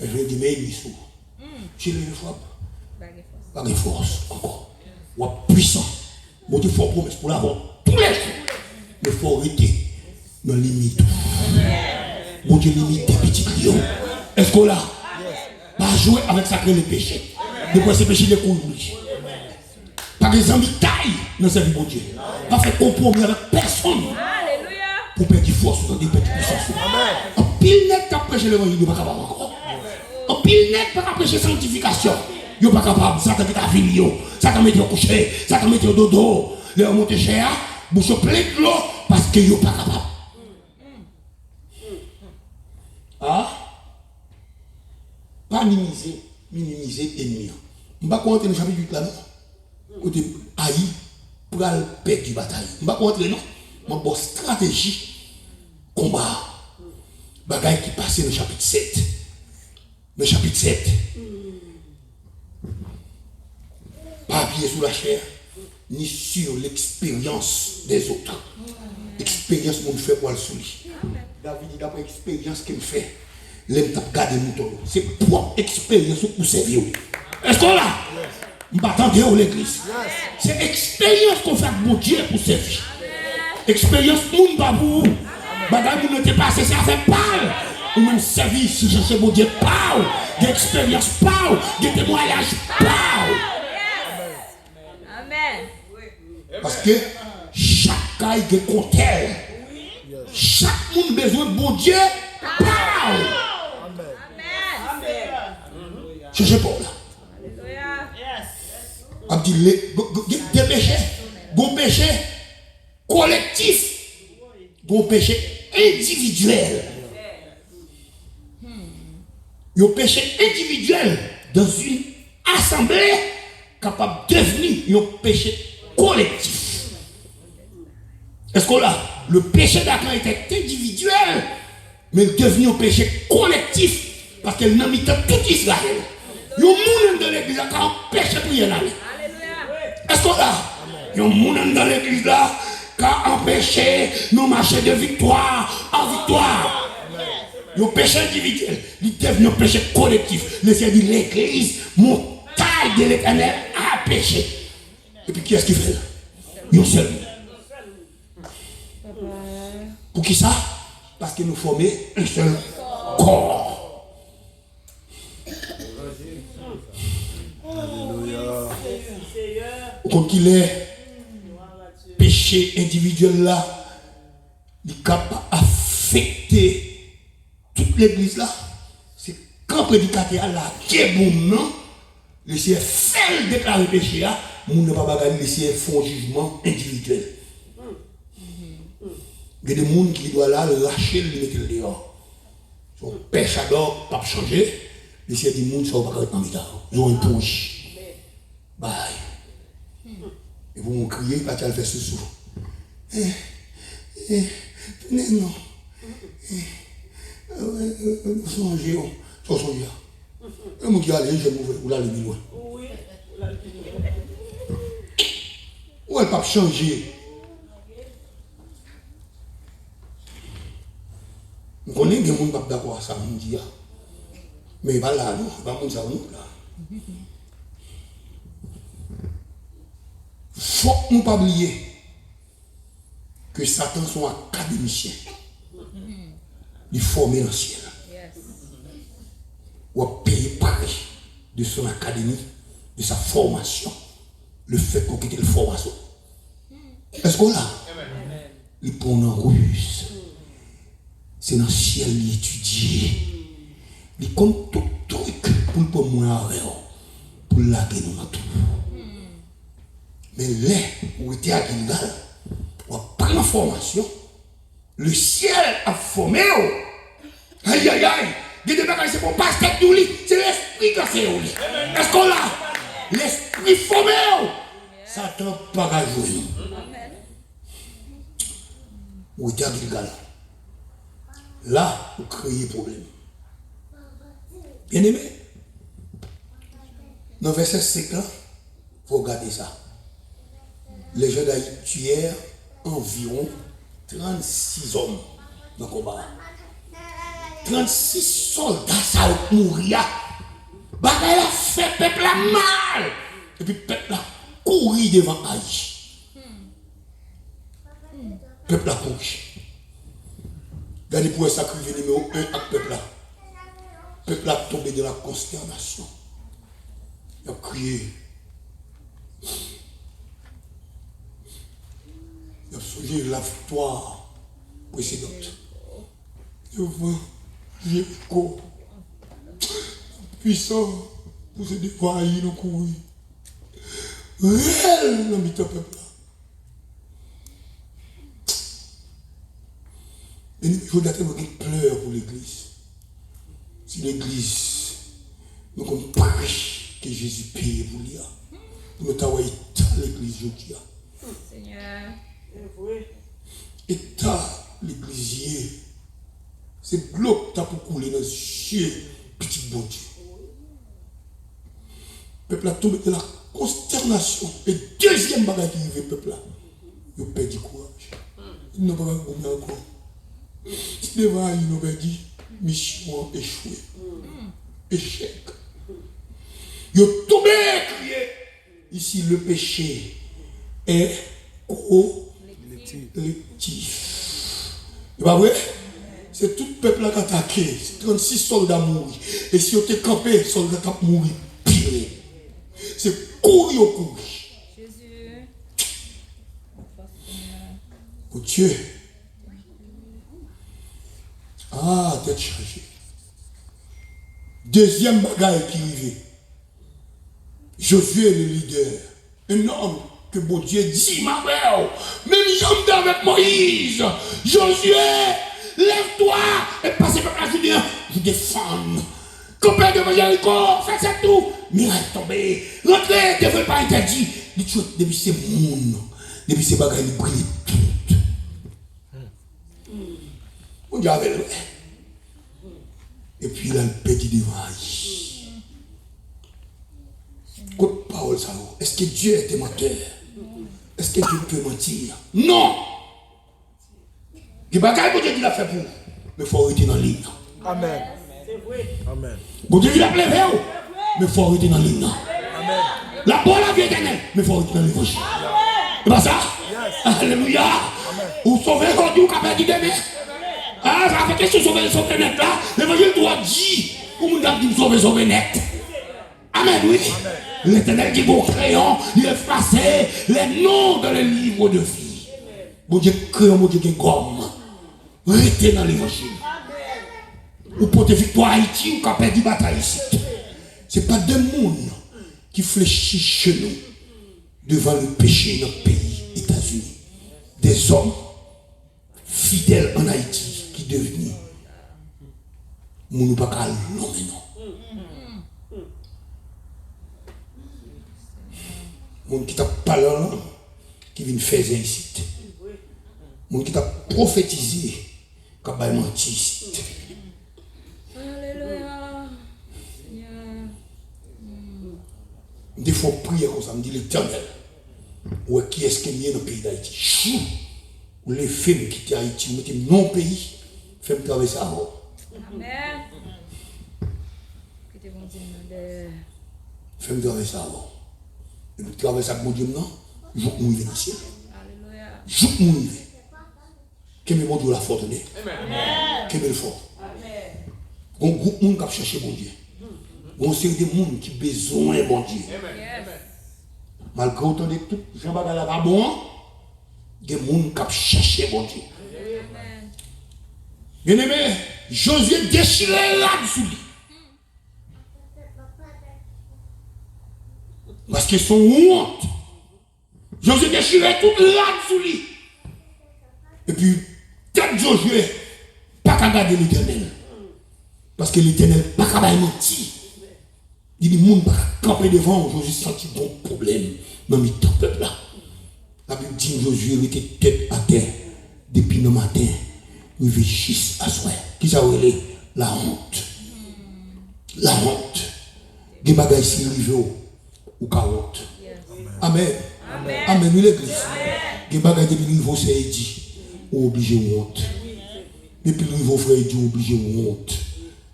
S1: je lui dis, mais il est sourd. Je le frappe. Pas de force encore. Ou puissant. Bon Dieu, il faut promesse pour l'avoir tous les jours. Mais il faut arrêter dans la limite. Bon Dieu, limite des petits lions. Est-ce qu'on l'a? Pas jouer avec sacré le péché. Depuis ce péché, il est conduit. Par exemple, il taille dans sa vie, bon Dieu. Pas faire compromis avec personne. Pour perdre force dans des petites puissances. En pile net, tu as prêché l'évangile, il n'est pas capable encore. En pile net, tu as prêché sanctification. Il n'est pas capable. Ça t'a mis ta vie, ça t'a mis au coucher, ça t'a mis au dodo. Les remonter cher, bouche plein de l'eau parce qu'il n'est pas capable. Ah? Pas minimiser l'ennemi. Je ne vais pas rentrer dans le chapitre 8 là, non? Côté Aïe, pour la paix du bataille. Je ne vais pas rentrer, non? Je vais stratégie, combat. Bagaille qui passait dans le chapitre 7. Le chapitre 7. Pas appuyé sur la chair, ni sur l'expérience des autres. L'expérience qu'on fait pour le soulier. David dit d'après l'expérience qu'il fait, l'aime t'a gardé mouton. C'est pour expérience pour servir. Est-ce qu'on l'a? Je ne m'attendais à l'église. C'est l'expérience qu'on fait avec mon Dieu pour servir. Expérience moun pas pour vous. Bagage vous n'êtes pas assez, ça fait parle. Ou même servir si cherchez mon Dieu, parle. D'expérience, parle. De témoignage, parle. Parce que chaque cas est compteur. Chaque monde a besoin de bon Dieu. Parle. Cherchez pas là. On dit des péchés. Bon péché collectif. Bon péché individuel. Un péché individuel dans une assemblée capable de devenir un péché collectif. Est-ce que là, le péché d'Acan était individuel, mais il est devenu un péché collectif parce qu'il n'a mis tout Israël. Il y a un monde dans l'église qui a empêché de prier d'aller. Est-ce que là, il y a un monde dans l'église là qui a empêché nos marcher de victoire en victoire. Il y a un péché individuel, il est devenu un péché collectif. Le Seigneur dit l'église, montagne de l'Éternel, a péché. Et puis qui est-ce qui fait là? Il y a un seul. Pour qui ça? Parce que nous formons un seul corps. Comme qu'il est péché individuel là, il est capable d'affecter toute l'église là. C'est quand le prédicateur là, qui est bon, non? Le Seigneur fait déclarer péché là, nous ne pouvons pas laisser faire un jugement individuel. Il y a des gens qui doivent là lâcher le mettre dehors. Son pêche à d'or, pas changer. Et s'il y a des gens qui sont pas dans le métal, ils ont un touche. Bye. Et vous me criez, pas qu'elle fait ce sou. Venez, non. Songez, songez. Et vous qui allez, je vous l'allez loin. Oui, où elle pas changer. Vous connaissez des gens qui ne sont pas d'accord avec ça, on dit. Mais pas là, non, pas mon ça, non, là. Il faut ne pas oublier que Satan sont académiciens. Il forme dans le ciel. Ou a payé prix de son académie, de sa formation, le fait qu'on quitte la formation. Est-ce qu'on l'a? Il prend en ruse. C'est dans le ciel qu'il étudie. Il compte tout truc pour le prendre avec pour laguer nous tout. Mais là, où était à Gilgal, on a pris la formation, le ciel a formé. Aïe aïe aïe, il y a des bagages, c'est pour pas se tête d'ouli, c'est l'esprit qui a fait ouli. Est-ce qu'on l'a? L'esprit formé. Satan pas à jouer. Où était à Gilgal? Là, vous créez problème. Bien aimé, dans le verset 5, il faut regarder ça. Les jeunes d'Haïti tuèrent environ 36 hommes dans le combat. 36 soldats, ça a mouru. Bagaille a fait peuple a mal. Et puis peuple a couru devant Haïti. Peuple a couru. Regardez pour un sacrifice numéro 1 avec peuple là. Peuple a tombé dans la consternation. Il a crié. Il a songé la victoire précédente. Je vois Jéricho puissant pour se dévoiler dans le courir. Réel dans le peuple là. Et il faut d'attendre qu'il pleure pour l'église. Si l'église, nous avons pris que Jésus paye pour lui, pour nous avoir état l'église aujourd'hui. Seigneur. État l'église, c'est bloc pour couler dans les yeux, petit bon Dieu. Le peuple a tombé dans la consternation. Et deuxième bagage qui arrive, le peuple là, il a perdu courage. Il n'a pas gagné encore. Il devant il nous dit mission échouée. Échec. Il est tombé crié. Ici le péché est collectif. C'est pas vrai? C'est tout le peuple qui a attaqué. 36 soldats morts. Et si on était campé, les soldats ont mouru pire. C'est courir au courir. Jésus. Oh Dieu. Ah, tête chargée. Deuxième bagaille qui arrive. Josué est le leader. Un homme que bon Dieu dit, ma mère, même j'aime avec Moïse. Josué, lève-toi et passez par la journée. Vous défendre. Copain de Jéricho, faites ça tout. Miracle tombé. Rentrez, ne devez pas interdit. Depuis ces mondes, depuis ces bagailles, il brille tout. On dit avec lui. Et puis il a le petit devant. Côte parole ça. Est-ce que Dieu est menteur? Est-ce que Dieu peut mentir? Non! Il n'y a pas que Dieu l'a fait pour vous. Mais il faut arrêter dans la ligne. Amen. C'est vrai. Amen. Dieu l'a plevé, mais il faut arrêter dans la ligne. Amen. La bonne la vie éternelle, mais il faut arrêter dans l'évangile. C'est pas ça? Yes. Alléluia. Ou sauver aujourd'hui ou capable de demain. Ah, ça fait question de sauver net là. L'évangile doit dire pour nous dire sauver net. Amen, oui. L'Éternel dit bon crayon, il effacer les noms dans le livre de vie. Bon Dieu, crayon, bon Dieu, gomme. Restez dans l'évangile. Ou pour te victoire Haïti, ou capable de bataille ici. Ce n'est pas deux mondes qui fléchissent chez nous devant le péché de notre pays, États-Unis. Des hommes fidèle en Haïti qui devenu. Nous pas qu'à l'homme, non. Moun qui t'a parlé, qui vient faire ici. Moun qui t'a prophétisé, qui a menti ici.
S3: Alléluia.
S1: Des fois, prier comme ça, me dit l'Éternel. Ou qui est-ce qui est dans le pays d'Haïti? Ou les femmes qui étaient Haïti, ou mettez non pays, femmes traverser avant.
S3: Amen.
S1: Femmes traverser avant. Et puis traverser avec mon Dieu maintenant, je vais mourir dans le ciel.
S3: Alléluia.
S1: Je vais mourir. Qu'est-ce que mon Dieu la forte? Qu'est-ce que le fort? Un groupe de monde qui a cherché mon Dieu. On sait des gens qui ont besoin de mon Dieu. Malgré autant de tout, Jean-Baptiste là pas bon, il y a des gens qui ont cherché mon Dieu. Bien aimé, Josué déchirait là-dessous. Parce qu'ils sont honte. Josué déchirait tout là-dessous. Et puis, tête Josué, pas qu'à garder l'Éternel. Parce que l'Éternel pas qu'à mentir. Il dit, moun pas camper devant, Josué senti bon problème dans le peuple là. La Bible dit, Josué était tête à terre depuis le matin. Il veut juste à soi. Qui ça veut la honte. La honte. Des bagages si rivé ou ka honte. Amen. Amen. Nous l'église. Des bagages depuis le niveau c'est dit, ou obligé ou honte. Depuis le niveau frère dit, obligé ou honte.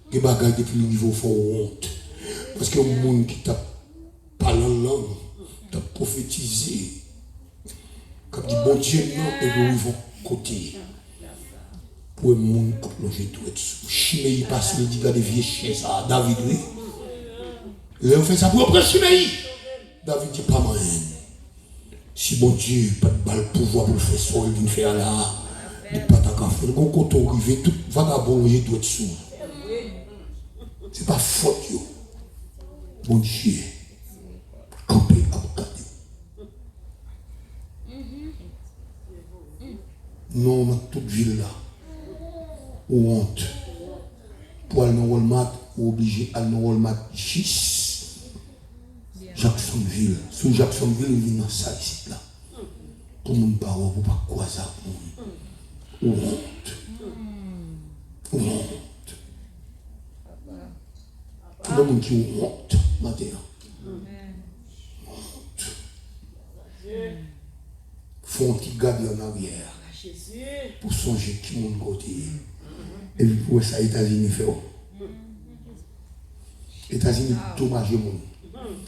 S1: Des bagages depuis le niveau fort ou honte. Parce que le monde qui t'a parlé en langue, t'a prophétisé, qui a dit bon Dieu, non, et nous vont côté. Pour le monde qui a plongé tout et tout. Chiméi passe, il dit, regardez, vieux chien, ça, David, oui. Et on fait ça pour après Chiméi. David dit, pas moyen. Si bon Dieu, pas de balle pouvoir pour le faire ça, il vient faire là, il pas ta café. Le bon côté arrivé, tout vagabond, il doit être sous. C'est pas faute, yo. Bon Dieu, campé à regarder. Non, dans toute ville là, ou honte, pour aller dans Walmart, ou obligé d'aller dans Walmart 6, Jacksonville. Sous Jacksonville, il vient dans ça ici là. Tout le monde parle, vous pas quoi ça, ou honte. Ou honte. Tout le monde qui a honte maintenant. Honte. Faut un petit garder en arrière. Pour songer qui mon côté. Et puis pour ça, les États-Unis fait. Les États-Unis dommagent le monde.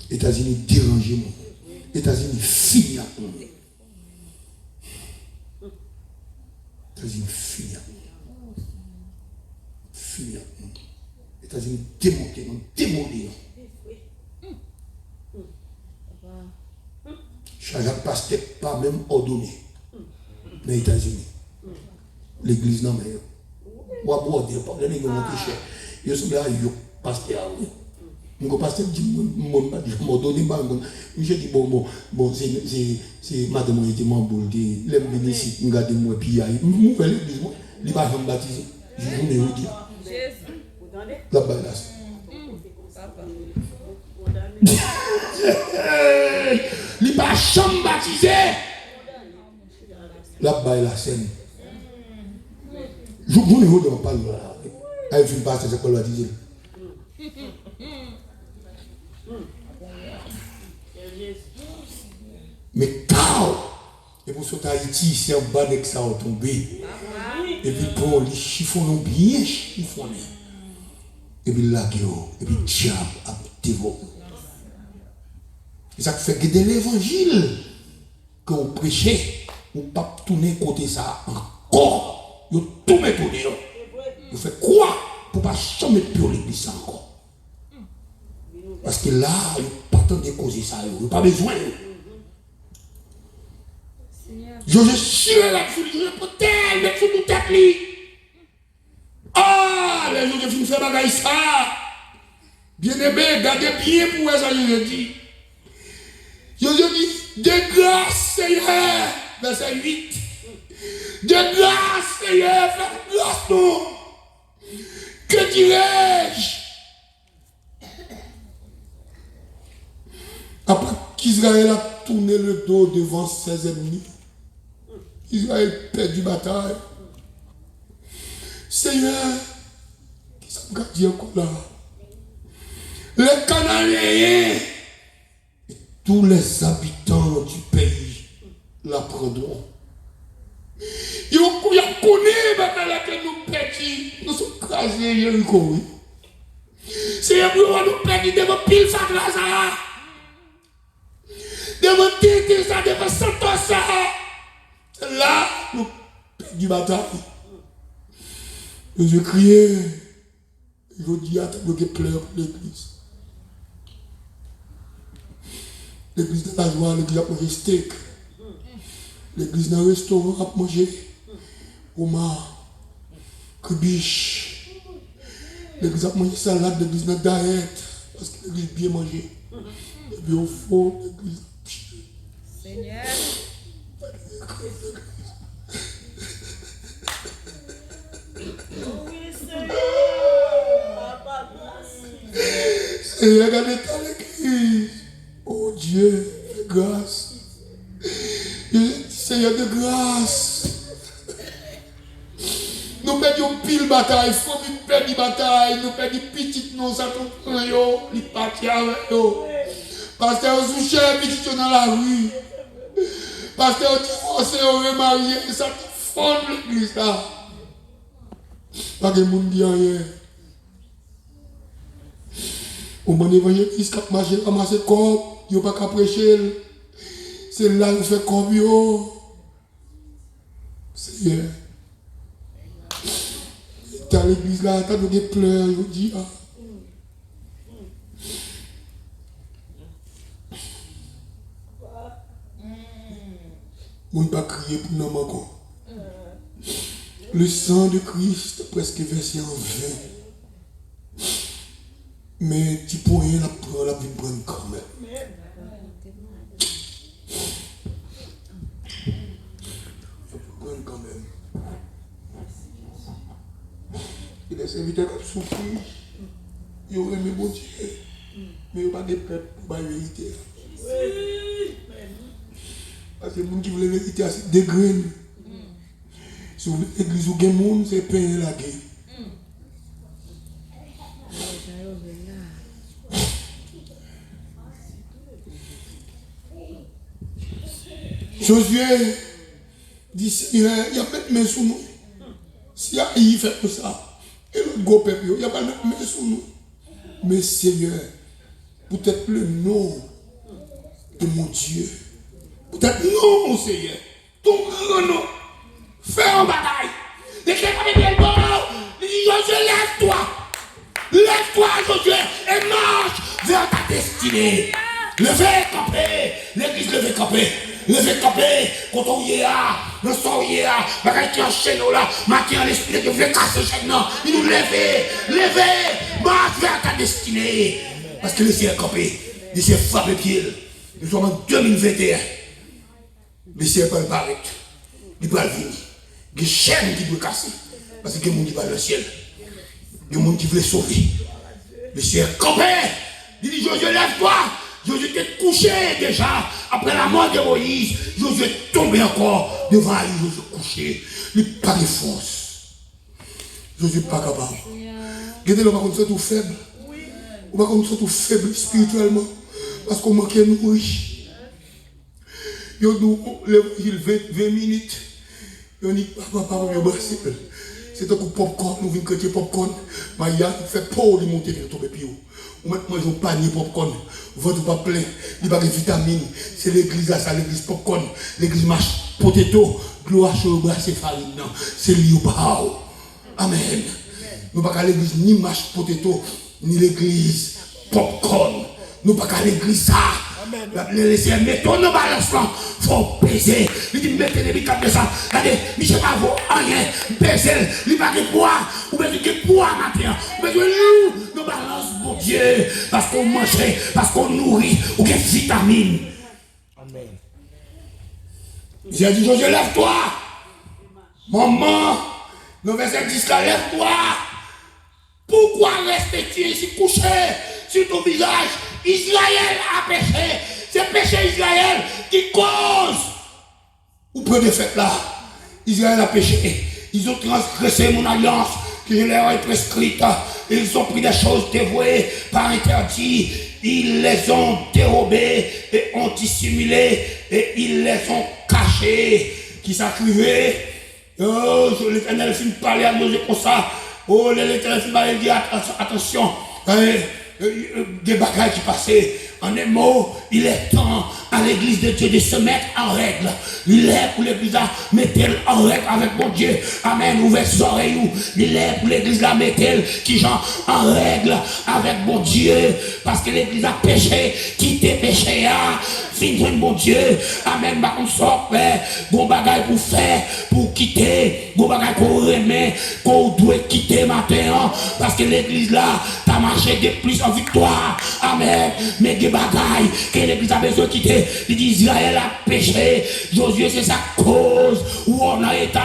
S1: Les États-Unis dérangent le monde. Les États-Unis finissent le monde. Les États-Unis finissent le monde. Finissent le monde. Les États-Unis démolir. Chaque pasteur pas même ordonné. Mais les États-Unis. L'église non mais. Ou à boire des pas les nègres monter cher. Ils sont là yo pasteur. Mon pasteur dit mon ordonné pas je dis bon c'est madame était membre dit l'aime venir ici regarder moi puis aille. Mon faire l'église moi, il pas jamais baptisé. Je vous dis. La balle là. Il pas jamais baptisé. La balle la scène. Je vous ne vous parle là. Elle fait passer c'est quoi baptisé. Mais quand et pour sauter Haïti, c'est un bas que ça a tombé. Et puis pour les chiffons bien chiffonnés. Et puis là, et puis diable a dévoré. Et ça fait que de l'évangile que vous prêchez, vous ne pouvez pas tourner côté ça encore. Vous tout méthodiez. Vous faites quoi pour ne pas jamais plus l'église encore? Parce que là, vous n'avez pas tant de causer ça. Vous n'avez pas besoin. Je suis là, je peux tel, mais je tout appli. Ah, les gens qui font bagaille ça. Bien aimé, gardez bien pour ça, je dis. Je dis, de grâce, Seigneur, verset 8. De grâce, Seigneur, fais grâce nous. Que dirais-je? Après qu'Israël a tourné le dos devant ses ennemis, Israël perd du bataille. Seigneur, qui ça me dit encore là? Les Cananéens et tous les habitants du pays la prendront. Ils ont connu que nous perdons. Nous sommes crasés, Jéricho. Seigneur, nous perdons devant pile ça grâce à. Devant Titi, ça, devant Santos, ça. C'est là, nous perdons du bataille. Je criais. Je dis à tout le pleure pour l'église. L'église de la joie, l'église a mangé steak. L'église dans le restaurant a mangé homard, cribiche. L'église a mangé salade, l'église dans diète. Parce que l'église bien mangé. Et puis au fond, l'église.
S3: Seigneur. Oui, Seigneur.
S1: Seigneur, regardez dans l'église. Oh Dieu, de grâce. Seigneur de grâce. Nous perdons pile bataille, faut nous perdre bataille, nous perdons petite non ça tout prend yo, il parti avec yo. Parce que on sous cher petit dans la rue. Parce que on divorcé, on remarié, ça qui fond l'église là. Pas de monde dit rien. Au bon évangéliste qui a marché, ramassé corps, il n'y a pas qu'à prêcher. C'est là où fait corps yo. Seigneur. Dans l'église là, t'as des pleurs, je dis ah. On ne peut pas crier pour nous encore. Le sang de Christ est presque versé en vain. Mais tu peux rien apprendre, la vie prendre quand même. Prendre quand même. Et les serviteurs qui souffrent, ils ont aimé mon Dieu. Mais ils n'ont pas de prêts pour la vérité. Parce que les gens qui veulent la vérité, c'est des graines. Si vous voulez l'église où il y a des gens, c'est payer la guerre. Josué dit Seigneur, il y a mettre main sur nous. Si il fait comme ça, et l'autre gros peuple, il n'y a pas mettre main sur nous. Mais Seigneur, peut-être le nom de mon Dieu. Peut-être non, mon Seigneur. Ton grand nom. Fais en bataille. Les chrétiens bon. Il dit Josué, lève-toi. Lève-toi, Josué, et marche vers ta destinée. Levez, camper. L'église levez, camper. Levez, camper. Quand on y est là, le son y est là, bagaille qui enchaîne là, matin l'esprit de veut casser chaîne non. Il nous levez, marche vers ta destinée. Parce que le ciel est campé. Le ciel frappe le pied. Nous sommes en 2021. Le ciel n'est pas barré. Il peut venir. Il y a des chaînes qui peuvent casser. Parce que les gens qui parlent le ciel. Les gens qui veulent sauver. Le ciel est campé. Il dit Josué, lève-toi. Josué était couché déjà. Après la mort de Moïse, Josué est tombé encore devant lui. Josué couché. Il n'a pas de force. Josué n'est pas capable. Regardez-le, on va tout faible. On va tout faible spirituellement. Parce qu'on manque de nourrir. Yo nous, 20 minutes. Yo dit, papa, c'est un coup de popcorn, nous venons créer popcorn. Maya fait pour lui monter vers tomber plus haut. Ou maintenant, ils ont panier popcorn. Votre pas plein, il n'y a pas de vitamines. C'est l'église à ça, l'église popcorn. L'église marche potato, gloire sur le bras, c'est farine. C'est lui au bas. Amen. Nous pas qu'à l'église ni marche potato, ni l'église popcorn. Nous pas qu'à l'église ça. Laissez mettre dans le balance là. Faut peser. Il dit mettez les bicaps de ça. Regardez, Michel pas vaut rien. Peser. Il va que boire. Ou bien que boire matin. Ou bien que nous balance mon Dieu. Parce qu'on mange, parce qu'on nourrit. Ou qu'il y a vitamines. Amen. J'ai dit, Josué, lève-toi. Maman, le verset 10, lève-toi. Pourquoi restes-tu ici couché sur ton visage? Israël a péché. C'est péché Israël qui cause. Ou peu de fait là. Israël a péché. Ils ont transgressé mon alliance que je leur ai prescrite. Ils ont pris des choses dévouées par interdit. Ils les ont dérobées et ont dissimulé et ils les ont cachées. Qui s'acrivait. Oh, l'Éternel finit de parler à nous comme ça. Oh, l'Éternel finit de dire attention. Des bagages qui passaient. En un mot, il est temps à l'église de Dieu de se mettre en règle. Il est pour l'église à mettre en règle avec mon Dieu. Amen. Ouvrez les oreilles. Il est pour l'église à mettre qui genre en règle avec mon Dieu. Parce que l'église a péché. Quittez péché. Finir mon Dieu. Amen. Bah, on sort. Bon bagage pour faire. Pour quitter. Bon bagage pour remettre. Qu'on doit quitter matin. Parce que l'église là, t'as marché de plus en victoire. Amen. Mais des bagailles que l'église a besoin de quitter. Il dit Israël a péché. Josué, c'est sa cause. Où on a été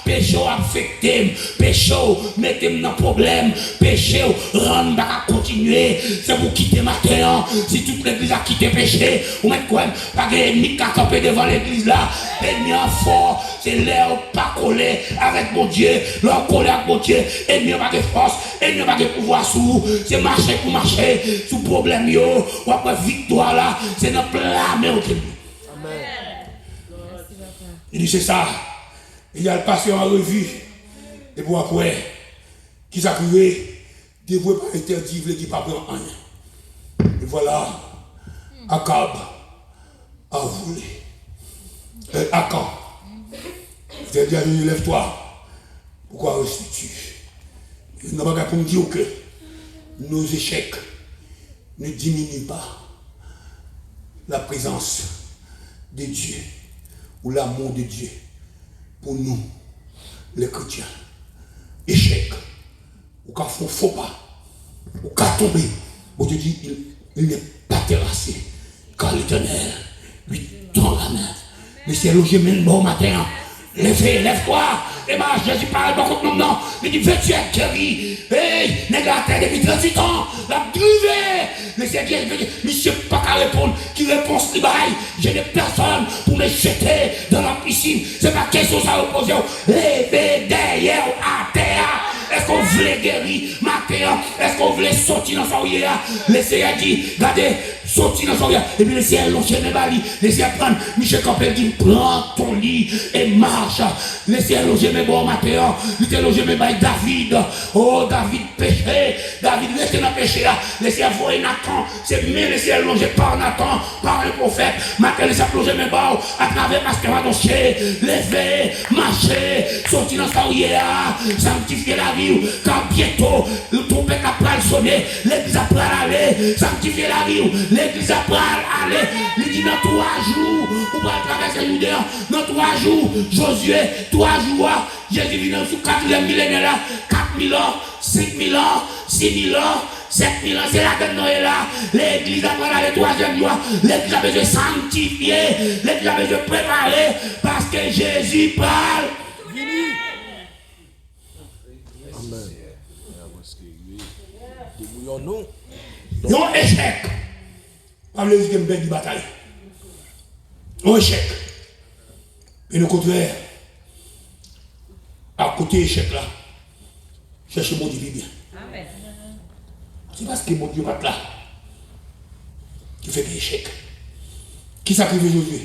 S1: péché affecté. Péché, mettez-moi dans le problème. Péché, rendre à continuer. C'est pour quitter matin. Si toute l'église a quitté péché, vous mettez quoi? Pas d'ennemi qui a campé devant l'église là. Ennemi en fort. C'est l'air pas collé avec mon Dieu. Leur collé avec mon Dieu. Ennemi pas de force. Ennemi pas de pouvoir sous. C'est marcher pour marcher. Sous problème yo. Ou après victoire là. C'est notre plat mais au début.
S2: Amen.
S1: Il dit c'est ça. Il y a le passé en revue. Et pour après, qui s'accourait, dévoué par interdit, il ne dit pas prendre rien. Et voilà, Akab a voulu. Akab, il t'a dit, lève-toi. Pourquoi restes-tu? Il n'a pas pour me dire que nos échecs ne diminuent pas la présence de Dieu ou l'amour de Dieu pour nous, les chrétiens. Échec, ou qu'à faire faux pas, ou qu'à tomber, ou Dieu dit, il n'est pas terrassé, car l'Éternel lui tend la main. Mais c'est logé même bon matin, lève-toi, et moi Jésus parle pas contre nous, non, il dit, veux-tu être guéri? Hey, nègre la terre depuis 38 ans, la drivé, laissez Dieu, monsieur pas qu'à répondre, qui réponse li bail, je n'ai personne pour me jeter dans la piscine, c'est pas question ça repose, levez derrière à terre. Est-ce qu'on voulait guérir matin? Est-ce qu'on voulait sortir dans son riez? Le Seigneur dit, regardez, sortir dans son riez. Et puis le Seigneur longe mes balis. Le Seigneur prend, Michel Campbell dit, prends ton lit et marche. Le Seigneur longe mes bons matin. Il te longe mes bails David. Oh, David péché. David reste dans le péché. Le Seigneur voit Nathan. C'est mieux le Seigneur longe par Nathan, par le prophète. Matin, le Seigneur longe mes bails à travers masque madoché. Lever, marcher, sortir dans son riez. Sanctifier la vie. Car bientôt, le trompette a pral sonner, l'église a pral aller, sanctifier la vie, l'église a pral aller. Il dit dans 3 jours, on va traverser le Judée, dans 3 jours, Josué, 3 jours, Jésus vient sous 4e millénaire là, 4000 ans, 5000 ans, 6000 ans, 7000 ans, c'est la donne Noël là. L'église a pral aller 3e jour, l'église a besoin de sanctifier, l'église a besoin de préparer, parce que Jésus parle. Non, échec. Pas le dire que de bataille. Non, échec. Et le contraire, à côté échec là, cherchez mon Dieu bien. Amen. C'est parce que mon Dieu va là qui fait des échecs. Qui sacrifie Josué?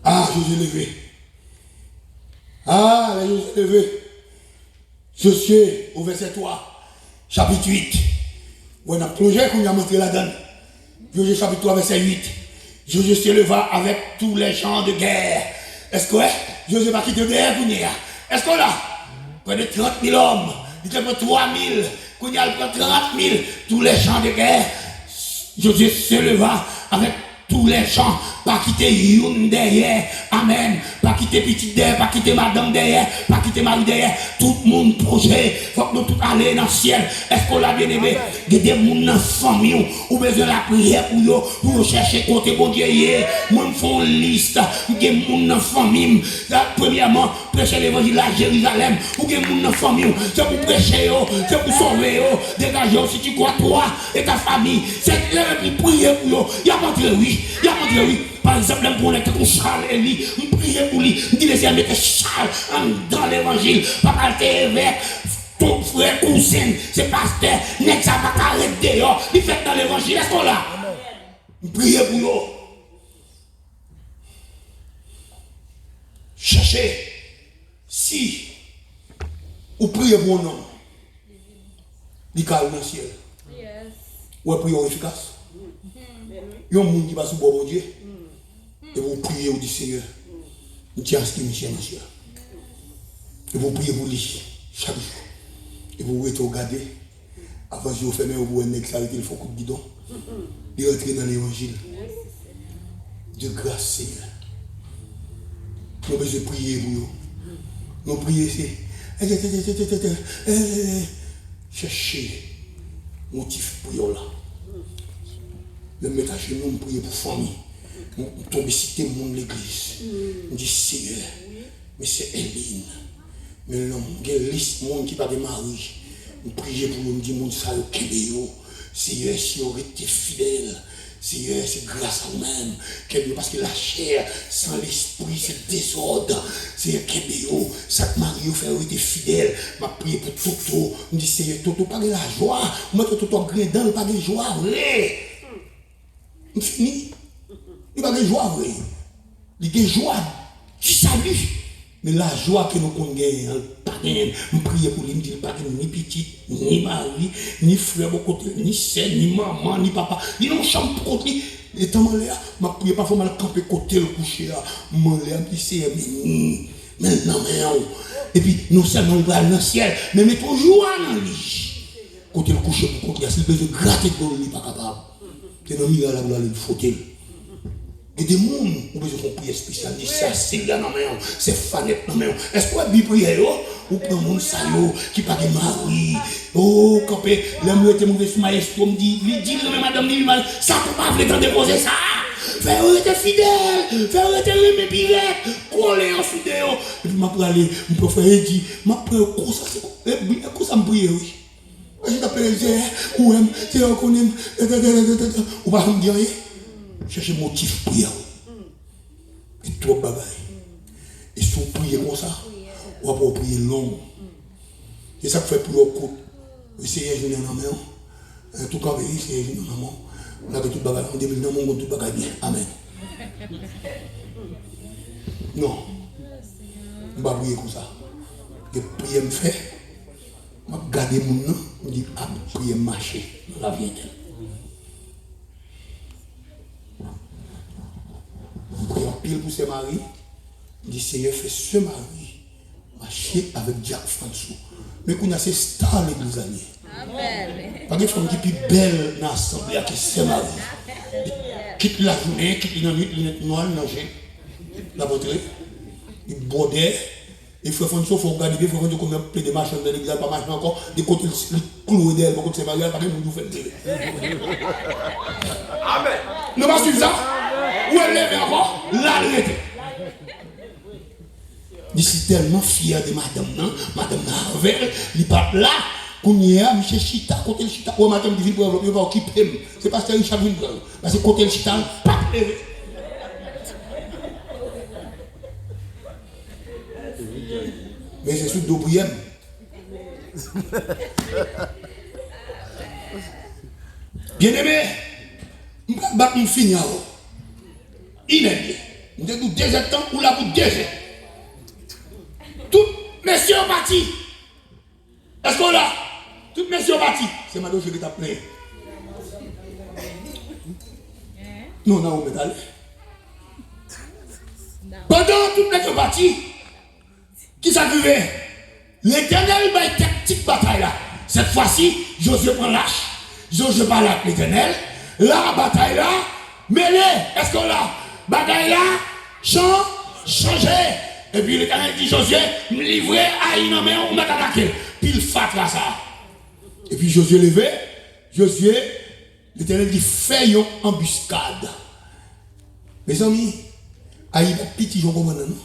S1: Ah, Josué levé. Ah, Josué levé. Josué, au verset 3. Chapitre 8. On a plongé qu'on a montré là-dedans. Josué chapitre 3, verset 8. Josué se leva avec tous les gens de guerre. Est-ce que Josué va quitter de guerre? Est-ce qu'on a près de 30 000 hommes? Il prend 3 000. Qu'on a prend 30 000. Tous les gens de guerre. Josué se leva avec tous les gens. Pas quitter une derrière. Amen. Pas quitter petit derrière, pas quitter madame derrière, pas quitter mari derrière. Tout le monde projet. Faut que nous tous aller dans le ciel. Est-ce qu'on l'a bien aimé? Il y a des gens dans la famille ou besoin de la prière pour chercher côté bon Dieu. Moi, je fais une liste. Il y a des gens dans la famille. Premièrement, prêcher l'évangile à Jérusalem. Ou il y a des gens dans la famille. C'est pour prêcher, c'est pour sauver, dégager si tu crois toi et ta famille. C'est pour prier pour eux. Il y a montré oui. Il y a montré oui. Par exemple, on est comme Charles et lui, on prie pour lui, on dit laissez mettre Charles dans l'évangile, papa t'es évêque, ton frère, cousin, c'est pasteur, n'est-ce pas arrêter dehors, il fait dans l'évangile, est-ce qu'on là? On prie pour eux. Cherchez, si vous priez pour un homme, il calme dans le ciel. Ou prière efficace. Il y a un monde qui va sous bon Dieu. Et vous priez au Seigneur, nous tiens à ce qu'il me tient, monsieur. Et vous priez pour lui chaque jour. Et vous regardez, avant de vous fermer, vous voyez que ça arrête, il faut coup de bidon. Il rentre dans l'évangile. De grâce, Seigneur. Nous devons prier pour vous. Nous prions, c'est. Cherchez motif pour vous là. Le mettre à chez nous, nous prions pour famille. On tombe citer mon l'église. On dit Seigneur, mais c'est Eline. Mais l'homme, il y a une liste de monde qui n'a pas de mari. On prie pour nous, on dit, mon ça au Québec. Seigneur, si on était fidèle, Seigneur, c'est grâce à nous-mêmes. Parce que la chair, sans l'esprit, c'est désordre. Seigneur, Québec, chaque mari fait être fidèle. Je prie pour Toto. On dit Seigneur, Toto, pas de la joie. Moi, Toto, gredant, pas de joie. On finit. Il n'y a pas de joie, vrai. Il y a de joie du salut. Mais la joie que nous connaissons, pas de nous prions pour lui, il n'y a pas ni petit, ni mari, ni frère, ni sœur, ni maman, ni papa. Il n'y a pas de chambre pour côté. Et tant que je prie parfois, je camper côté le coucher. Je dis, maintenant, et puis, non seulement nous allons dans le ciel, mais mettons joie dans le lit. Côté le coucher pour côté, s'il besoin de gratter dans le lit, pas capable. C'est dans le milieu là, vous allez le fauteuil. Il y a des gens qui ont besoin de prière spéciale. C'est là, non, mais c'est fanette, non, mais est-ce que vous avez prié, ou pour un monde qui n'a pas de mari, quand l'homme était mauvais sur maestro, me dit, madame, ça ne peut pas vous déposer ça. Faire être fidèle, faire être remettre pirate, coller en fidèle. Et puis, je vais aller, je peux faire dit, je peux faire ça, me prier, oui. Je t'appelle, c'est reconnu, ou pas me dire rien. Cherchez motif prière. Et trop bagaille. Et si vous priez comme ça, vous va pas prier long. C'est ça que fait pour le coup. Essayez de jouer dans la main. Tout cas, essayez de jouer dans la main. On a tout bagaille. On dit non, on tout bagaille bien. Amen. Non. On va prier comme ça. Et prier me fait. Je vais garder mon nom. Je dis, ah, prier marcher dans la vie éternelle. Prions pile pour ce mari. Dit Seigneur, fais ce mari marcher avec Jacques François. Mais qu'on a ces stars l'église année. Amen. Pas de femme qui est plus belle dans l'assemblée que ce mari. Quitte la journée, quitte la nuit, lunettes noires, nager. La voiture, il bordait. Il faut faire une chose, il faut regarder, il faut faire combien de machins dans l'église, pas machin encore. Des côtés, le cloué d'elle, beaucoup de ces mariages, pas de nous faire tirer. Amen. Ne pas suivre ça. Où elle lève encore, là, elle était. Je suis tellement fier de madame Narvel, il part là, qu'on y a, M. Chita, côté le Chita, ou madame Divine pour développer, il va occuper. C'est parce que Richard Villebrand, parce que côté le Chita, pas levé. Mais c'est sous Dobriem. Bien aimé, je vais finir. Il est bien. Vous êtes 2 temps ou là pour 2 ans. Tout messieurs partis. Est-ce qu'on l'a? Tout messieurs partis. C'est ma doche qui t'a plein. Non, non, on met d'aller. Pendant tout messieurs partis, qui s'arrivait? L'Éternel va une tactique bataille là. Cette fois-ci, Josué prend l'âge. Josué parle avec l'Éternel. La bataille là, mêlée. Est-ce qu'on l'a? Bataille là, chant, changé. Et puis l'Éternel dit Josué, me livrer à une main ou m'attaquer. Puis il fatra ça. Et puis Josué levé, Josué, l'Éternel dit fais une embuscade. Mes amis, aïe petit jour comme non.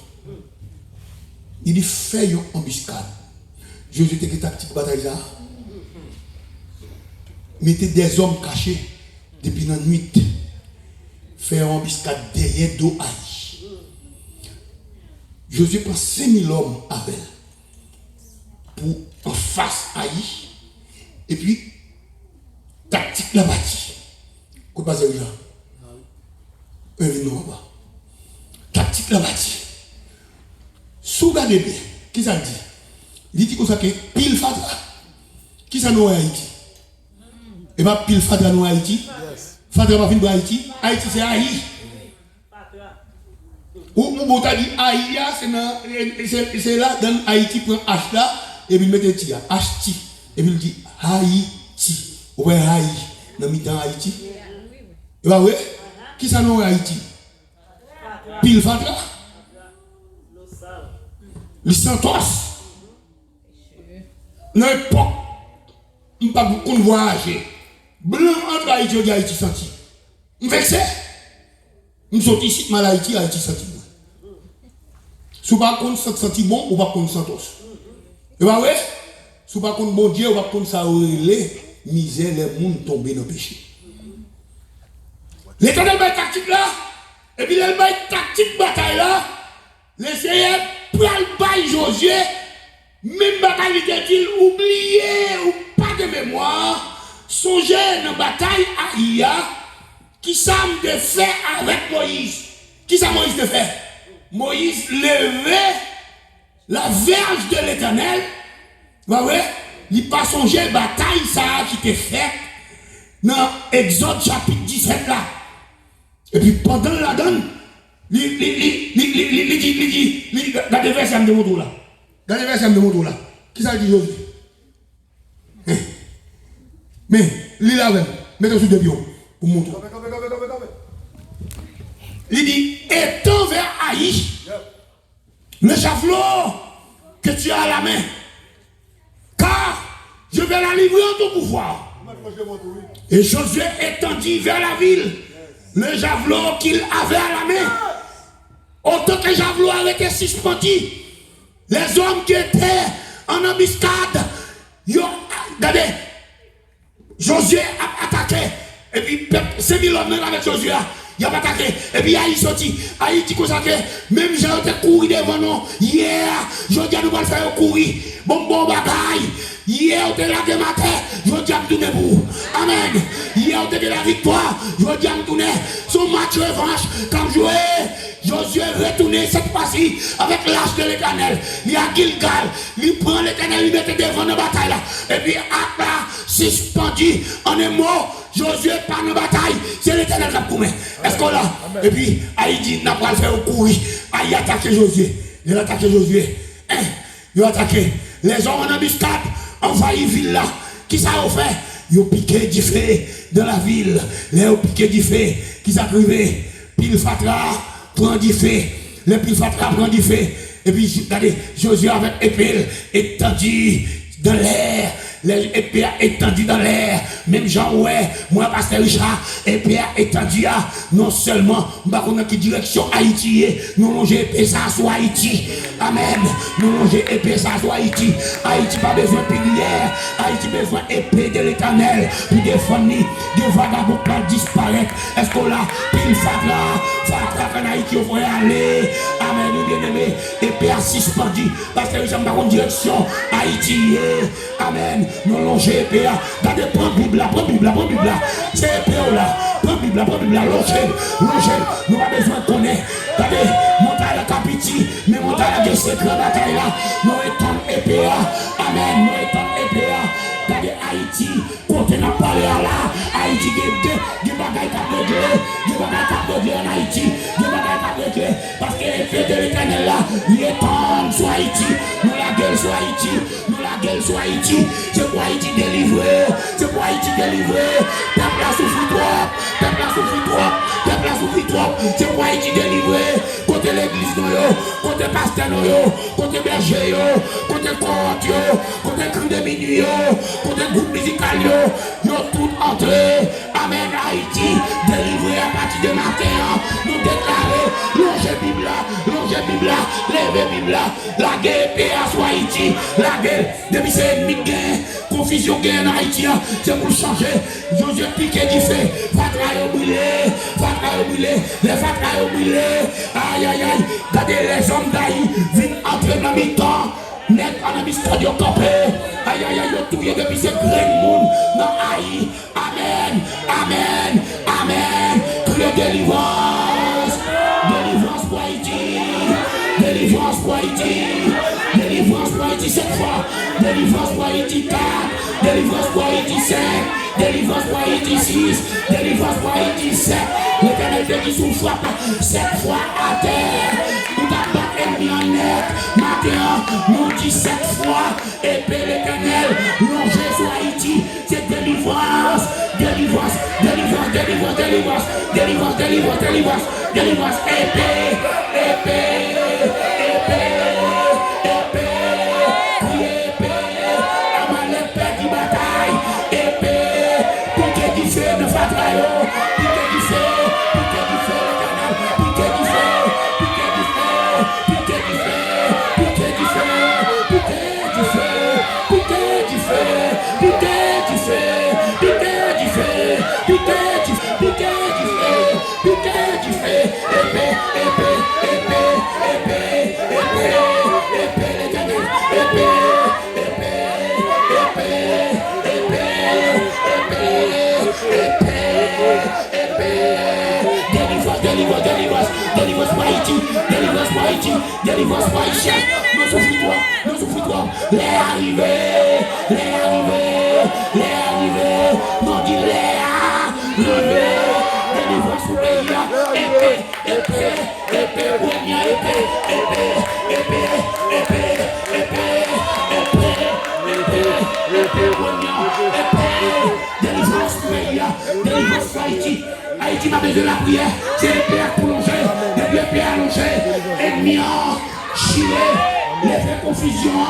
S1: Il dit fais une embuscade. Josué était une tactique bataille ça. Mettez des hommes cachés depuis la nuit. Faire une embuscade derrière dos aïe. Josué prend 5000 hommes avec pour en face aïe. Et puis, tactique la bâtie. Qu'on passe déjà. Un vino là-bas. Tactique la bâtie. Sous regardez bien. Qui ça dit? Il dit comme ça que pile fatra. Qui ça nous Haïti? Et pas pile fatra nous Haïti. Fatra pas fin de Haïti. Haïti c'est Haïti. Ou mon dit Haïti, c'est là dans Haïti prend H là et puis mettez T là. H-T. Et puis il dit Haïti. Ouais Haïti. Dans mi-temps Haïti. Et bah ouais. Qui ça nous Haïti? Pile fatra. Les Santos. N'importe. Je ne sais pas beaucoup voyager. Blanc entre Haïti et Haïti senti. Je vexé. Je suis ici, mal Haïti, Haïti senti. Si vous ne pouvez pas sentir bon, ou pas contre Santos. Et bien, oui, si vous ne pouvez pas bon Dieu, ou pas contre ça, les misères, les gens tombés dans le péché. L'Éternel va tactique là, et puis il va tactique bataille là, les Seigneurs pral bail Josué, même bataille dit-il, oubliez ou pas de mémoire, songez dans la bataille à Ia, qui ça de fait avec Moïse. Qui ça Moïse de fait? Moïse levait la verge de l'Éternel, il pas songé la bataille ça qui était faite dans Exode chapitre 17 là. Et puis pendant la donne, regardez le verset de mon là. Regardez le verset de mon là. Qui ça dit Josué? Mais, lis là même. Mettez sur deux pions pour montrer. Il dit, étends vers Haï le javelot que tu as à la main. Car je vais la livrer en ton pouvoir. Et Josué étendit vers la ville le javelot qu'il avait à la main. Autant que le javelot avait été suspendu, les hommes qui étaient en embuscade, regardez, Josué a attaqué. Et puis, 5000 hommes avec Josué, il a attaqué. Et puis, Haïti sorti. Haïti dit que même j'ai été couru devant nous. Hier, je dis à nous faire courir. Bon bagaille. Hier, on était là de matin. Je dis à nous tourner pour. Amen. Hier, on était la victoire. Je dis à nous tourner. Son match revanche. Comme joué, Josué retourné cette fois-ci avec l'âge de l'Éternel. Il y a Gilgal. Il prend l'Éternel, il met devant la bataille là. Et puis, après, suspendu en un mot. Josué par la bataille, c'est l'Éternel qui a couru. Est-ce qu'on l'a? Et puis, Haïti n'a pas le fait courir. Haïti a attaqué Josué. Il a attaqué Josué. Il a attaqué. Les hommes en embuscade, envahi la ville là. Qui ça a fait? Ils ont piqué du feu dans la ville. Ils ont piqué du feu. Qui s'est arrivé? Pile fatra prend du feu. Le pile fatra prend du feu. Et puis, regardez, Josué avec épée étendue dans l'air. Les épées étendues dans l'air, même Jean ouais, moi pasteur Richard, épée étendue non seulement, bah on a qui direction Haïti, nous longer épée ça sur Haïti, amen, nous longer épée ça sur Haïti, Haïti pas besoin de prière, Haïti besoin épée de l'Éternel, pour défendre, des vagabonds pas disparaître, est-ce qu'on l'a, pile fatra en Haïti on va aller, amen, nous bien aimé, épée à suspendu, pasteur Richard pas en direction Haïti, amen. Nous longer PA, regardez, prends Bible là, c'est PA là, prends Bible là, longer, nous pas besoin de connaître, regardez, montagne la capiti, mais montagne la secret bataille là, nous étendons PA, amen, nous étendons PA, regardez Haïti, quand on a parlé là, Haïti, il y a des bagailles en Haïti, parce que l'effet de l'Éternel là, il est temps sur Haïti, nous la gueule sur Haïti, sur Haïti, c'est pour Haïti délivrer, peuple a souffert trop, c'est pour Haïti délivrer, côté l'église nous, côté pasteur nous, côté berger, côté cohorte, côté cri de minuit, côté groupe musical, yo tout entré. Amen, Haïti, délivré à partir de matin, nous déclarer, longer Bible, lever Bible, la guerre paix à Haïti, la guerre, depuis c'est ennemi de guerre, confusion guerre en Haïti, c'est pour changer. Joseph Piquet dit fait, Fatra brûlé, les Fatra brûlé, aïe aïe aïe, regardez les hommes d'Aïe, viennent entrer dans le temps. Net en ami studio campé. Aïe aïe aïe, tout y est depuis ce grand monde. Non, aïe. Amen. Amen. Amen. Que le délivrance. Délivrance pour Haïti. Délivrance pour Haïti. Délivrance pour Haïti 7 fois. Délivrance pour Haïti 4. Délivrance pour Haïti 5. Délivrance pour Haïti 6. Délivrance pour Haïti 7. L'éternel de qui sous frappe 7 fois à terre. Nous t'attendons ennemi en net. Matin, nous dit 7 fois. Épée l'éternel. Longer sur Haïti. C'est délivrance. Délivrance. Délivrance. Délivrance. Délivrance. Délivrance. Délivrance. Délivrance. Délivrance. Épée. Épée. Épée. Délivrance pour Haïti, délivrance pour Haïti, délivrance pour Haïti. Nous souffrons, les arrivés, nous dit les arrivés, délivrance pour pays, épée, délivrance pour pays, délivrance pour Haïti. Haïti m'a besoin de la prière, c'est l'épée à plonger, l'épée à longer, ennemi en chiller, les faits confusion,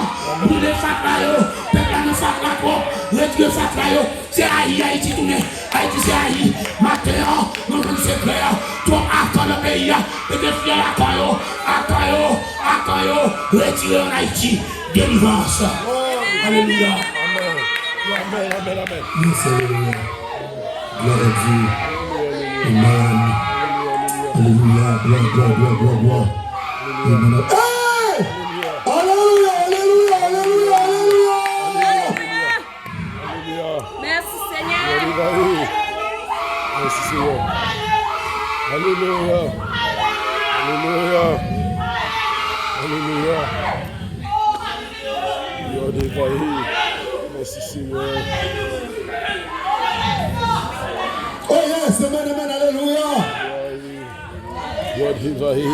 S1: nous les fatrailles, peuple à nous fatrailles, retire fatrailles, c'est Haïti tourné, Haïti c'est Haïti, matin, nous c'est clair, toi attends le pays, et t'es fier à Kayo, retire en Haïti, délivrance. Alléluia.
S2: Amen. Amen.
S1: Merci, Alléluia. Gloire à Dieu. Amen. Alléluia. Gloire. Amen. Hey! Alléluia.
S3: Merci Seigneur.
S2: Merci Seigneur. Alléluia. Merci Seigneur.
S1: Oh yes, amen, alléluia.
S2: God Hivahi.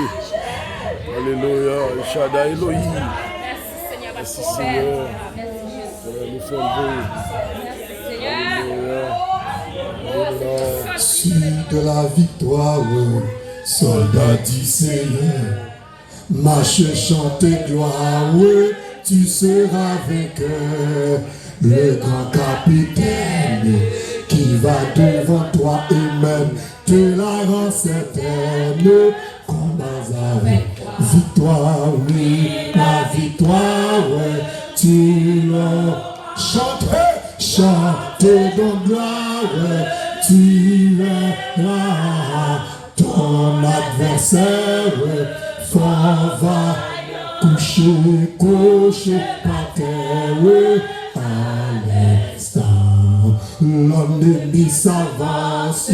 S2: Alléluia. Shaddai Elohim.
S3: Merci
S2: Merci Seigneur. Nous sommes beaux.
S3: Seigneur.
S1: Suis de la victoire, soldat du Seigneur. Marche, chante gloire, tu seras vainqueur. Le grand capitaine qui va devant toi et même te la rend certaine. Combat avec victoire, oui, la victoire, tu l'as. Chante donc gloire, tu verras ton adversaire, fort va coucher par terre. À l'instant, l'ennemi s'avance,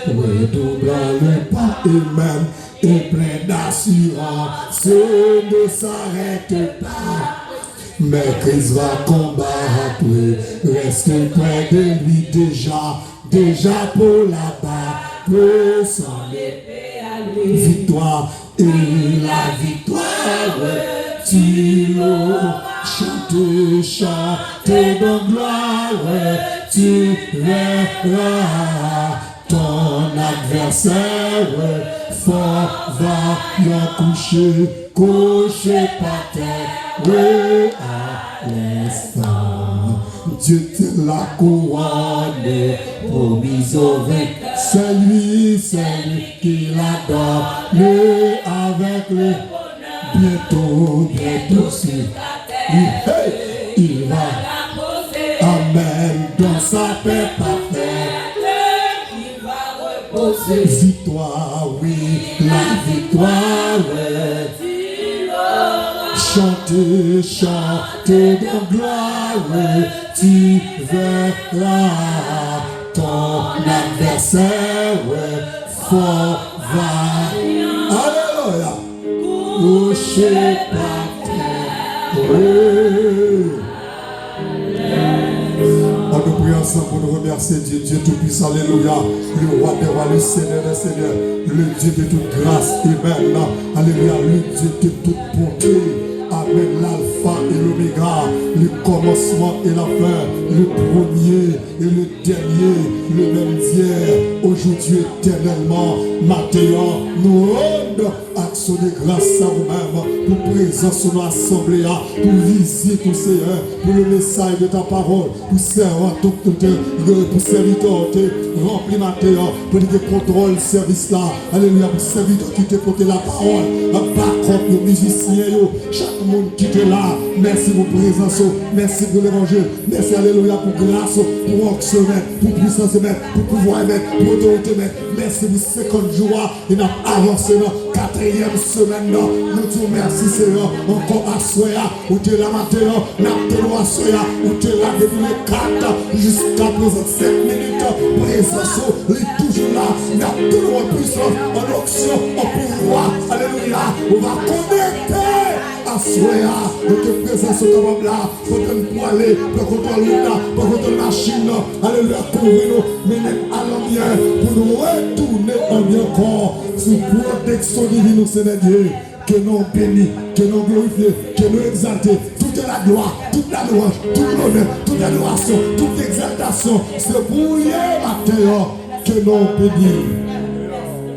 S1: redoublant le pas et même est plein d'assurance, ne s'arrête pas. Mais Christ va combattre, reste près de lui déjà pour la battre, sans épée à lui. Victoire et la victoire, tu l'auras. Chante de gloire, tu verras ton adversaire, fort va y coucher, coucher par terre, à l'instant. Dieu te l'a couronné, promis au vainqueur. C'est lui qui l'a donné avec le bientôt sur il va, amen, dans sa paix parfaite, il va reposer. Victoire, oui, la victoire, chantez, chantez de gloire, tu verras ton adversaire fort va. Alléluia. Couché par terre. On nous prie ensemble pour nous remercier Dieu, Dieu tout-puissant, alléluia, le roi des rois, le Seigneur des seigneurs, le Dieu de toute grâce humaine, alléluia, le Dieu de toute bonté. Amen, l'alpha et l'oméga, le commencement et la fin, le premier et le dernier, le même hier, aujourd'hui, éternellement, maintenant, nous rendons action de grâce à vous-même pour présence sur notre assemblée, pour visiter, Seigneur, pour le message de ta parole, pour servir ton pour serviteur, remplir ma terre, pour dire contrôle service là, alléluia, pour serviteur qui te porte la parole, par contre, nos musiciens, chaque monde qui est là, merci pour présence, merci pour l'évangile, merci, alléluia, pour grâce, pour onction, pour puissance, pour pouvoir, pour autorité, merci pour 50 jours, et nous avancé dans 4e semaine, nous disons merci, Seigneur, encore à Soya, où tu es là maintenant, nous avons à Soya, où tu es là depuis les 4 jusqu'à présent 7 minutes, présence, il est toujours là, nous avons en puissance, en onction, en pouvoir, alléluia, on va connecter à Soya, notre présence comme là, pour nous aller, pour contre l'autre, pour contre la machine, alléluia, couvrir nous, mener à l'ambiance, pour nous retourner en bien encore, sous protection divine, Seigneur Dieu, que nous bénis, que nous glorifions, que nous exaltons, toute la gloire, toute la louange, tout l'honneur, toute l'adoration, toute l'exaltation, c'est pour y matin que nous bénis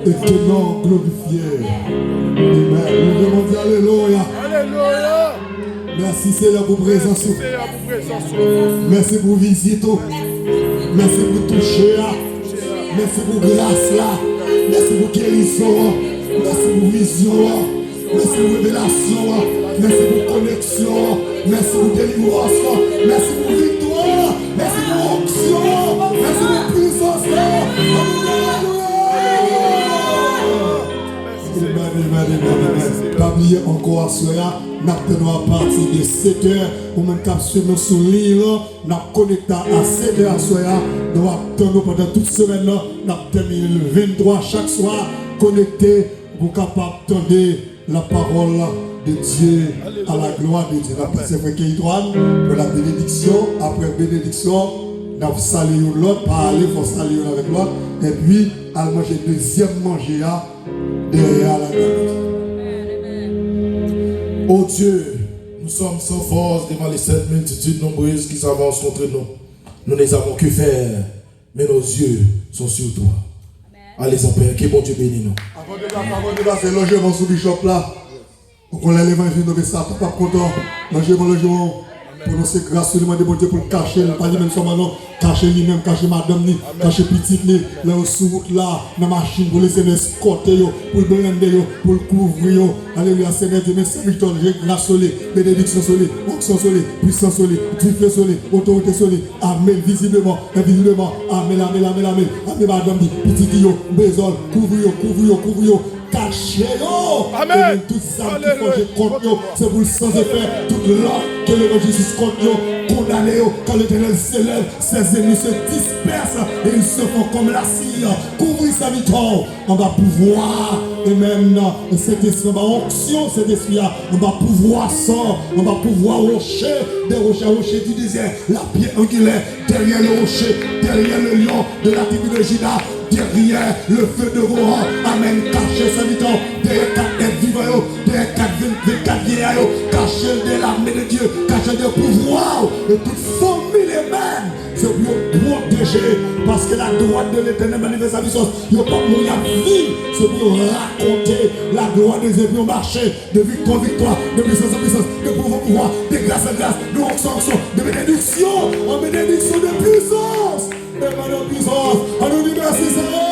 S1: et que nous glorifions. Amen. Nous demandons alléluia.
S2: Alléluia.
S1: Merci Seigneur pour présence. Merci pour visite. Merci pour toucher. Merci pour grâce là. Merci pour guérison. Merci pour vision. Merci pour révélation. Merci pour connexion. Merci pour délivrance. Merci pour victoire. Merci pour onction. Merci pour puissance. Pas oublier encore à cela, nous avons à partir de 7h, ou même qu'à suivre sur l'île, nous avons connecté à 7h à cela, nous attendons pendant toute semaine, nous avons terminé le 23 chaque soir, connecté pour capable d'entendre la parole de Dieu à la gloire de Dieu. C'est vrai qu'il pour la bénédiction, après bénédiction, nous avons salué l'autre, parler, il faut saluer avec l'autre, et puis, à manger deuxième manger derrière la table.
S4: Oh Dieu, nous sommes sans force devant les cette multitude nombreuse qui s'avancent contre nous. Nous ne savons que faire, mais nos yeux sont sur toi. Allez en Père, que bon Dieu bénisse nous.
S1: Avant de passer, logement sous Bishop là. Pour qu'on ait l'évangile de ça, pas content. Logement. Pour nous, c'est grâce seulement de bon Dieu pour le cacher, pas lui-même son manon, cacher lui-même, cacher madame, cacher petite, là, sous route là, dans la machine, pour laisser l'escorter, pour le blender, pour le couvrir. Alléluia, Seigneur Dieu, merci, Victor, j'ai grâce sur lui, bénédiction sur lui, onction sur lui, puissance sur lui, Dieu sur lui, autorité sur lui, amen, visiblement, invisiblement, amen, madame, petite, bézol, couvrir. Cachez-le!
S2: Amen!
S1: Tout ça qui forge contre nous, c'est pour le sans effet, toute l'ordre que l'évangile contre nous, condamné, quand l'Éternel s'élève, ses ennemis se dispersent et ils se font comme la cire. Couvrir sa victoire, on va pouvoir, et même cet esprit, on va onction cet esprit-là, on va pouvoir sans, on va pouvoir rocher, des rochers du désert, la pierre angulaire, derrière le rocher, derrière le lion de la tribu de Juda,
S4: derrière le feu de Rohan. Amen. Cachez ce temps derrière 4 êtres vivants, derrière 24 vieillards, cachez de l'armée de Dieu, cachez de pouvoir de toute famille et même. C'est pour protéger parce que la droite de l'éternel manifeste sa puissance. Il n'y a pas moyen de vivre. C'est pour raconter la gloire des épions marchés de victoire en victoire, de puissance en puissance, de pouvoir en pouvoir, de grâce en grâce, de onction en onction, de bénédiction en bénédiction, de puissance. Et de puissance. On nous dit merci Seigneur.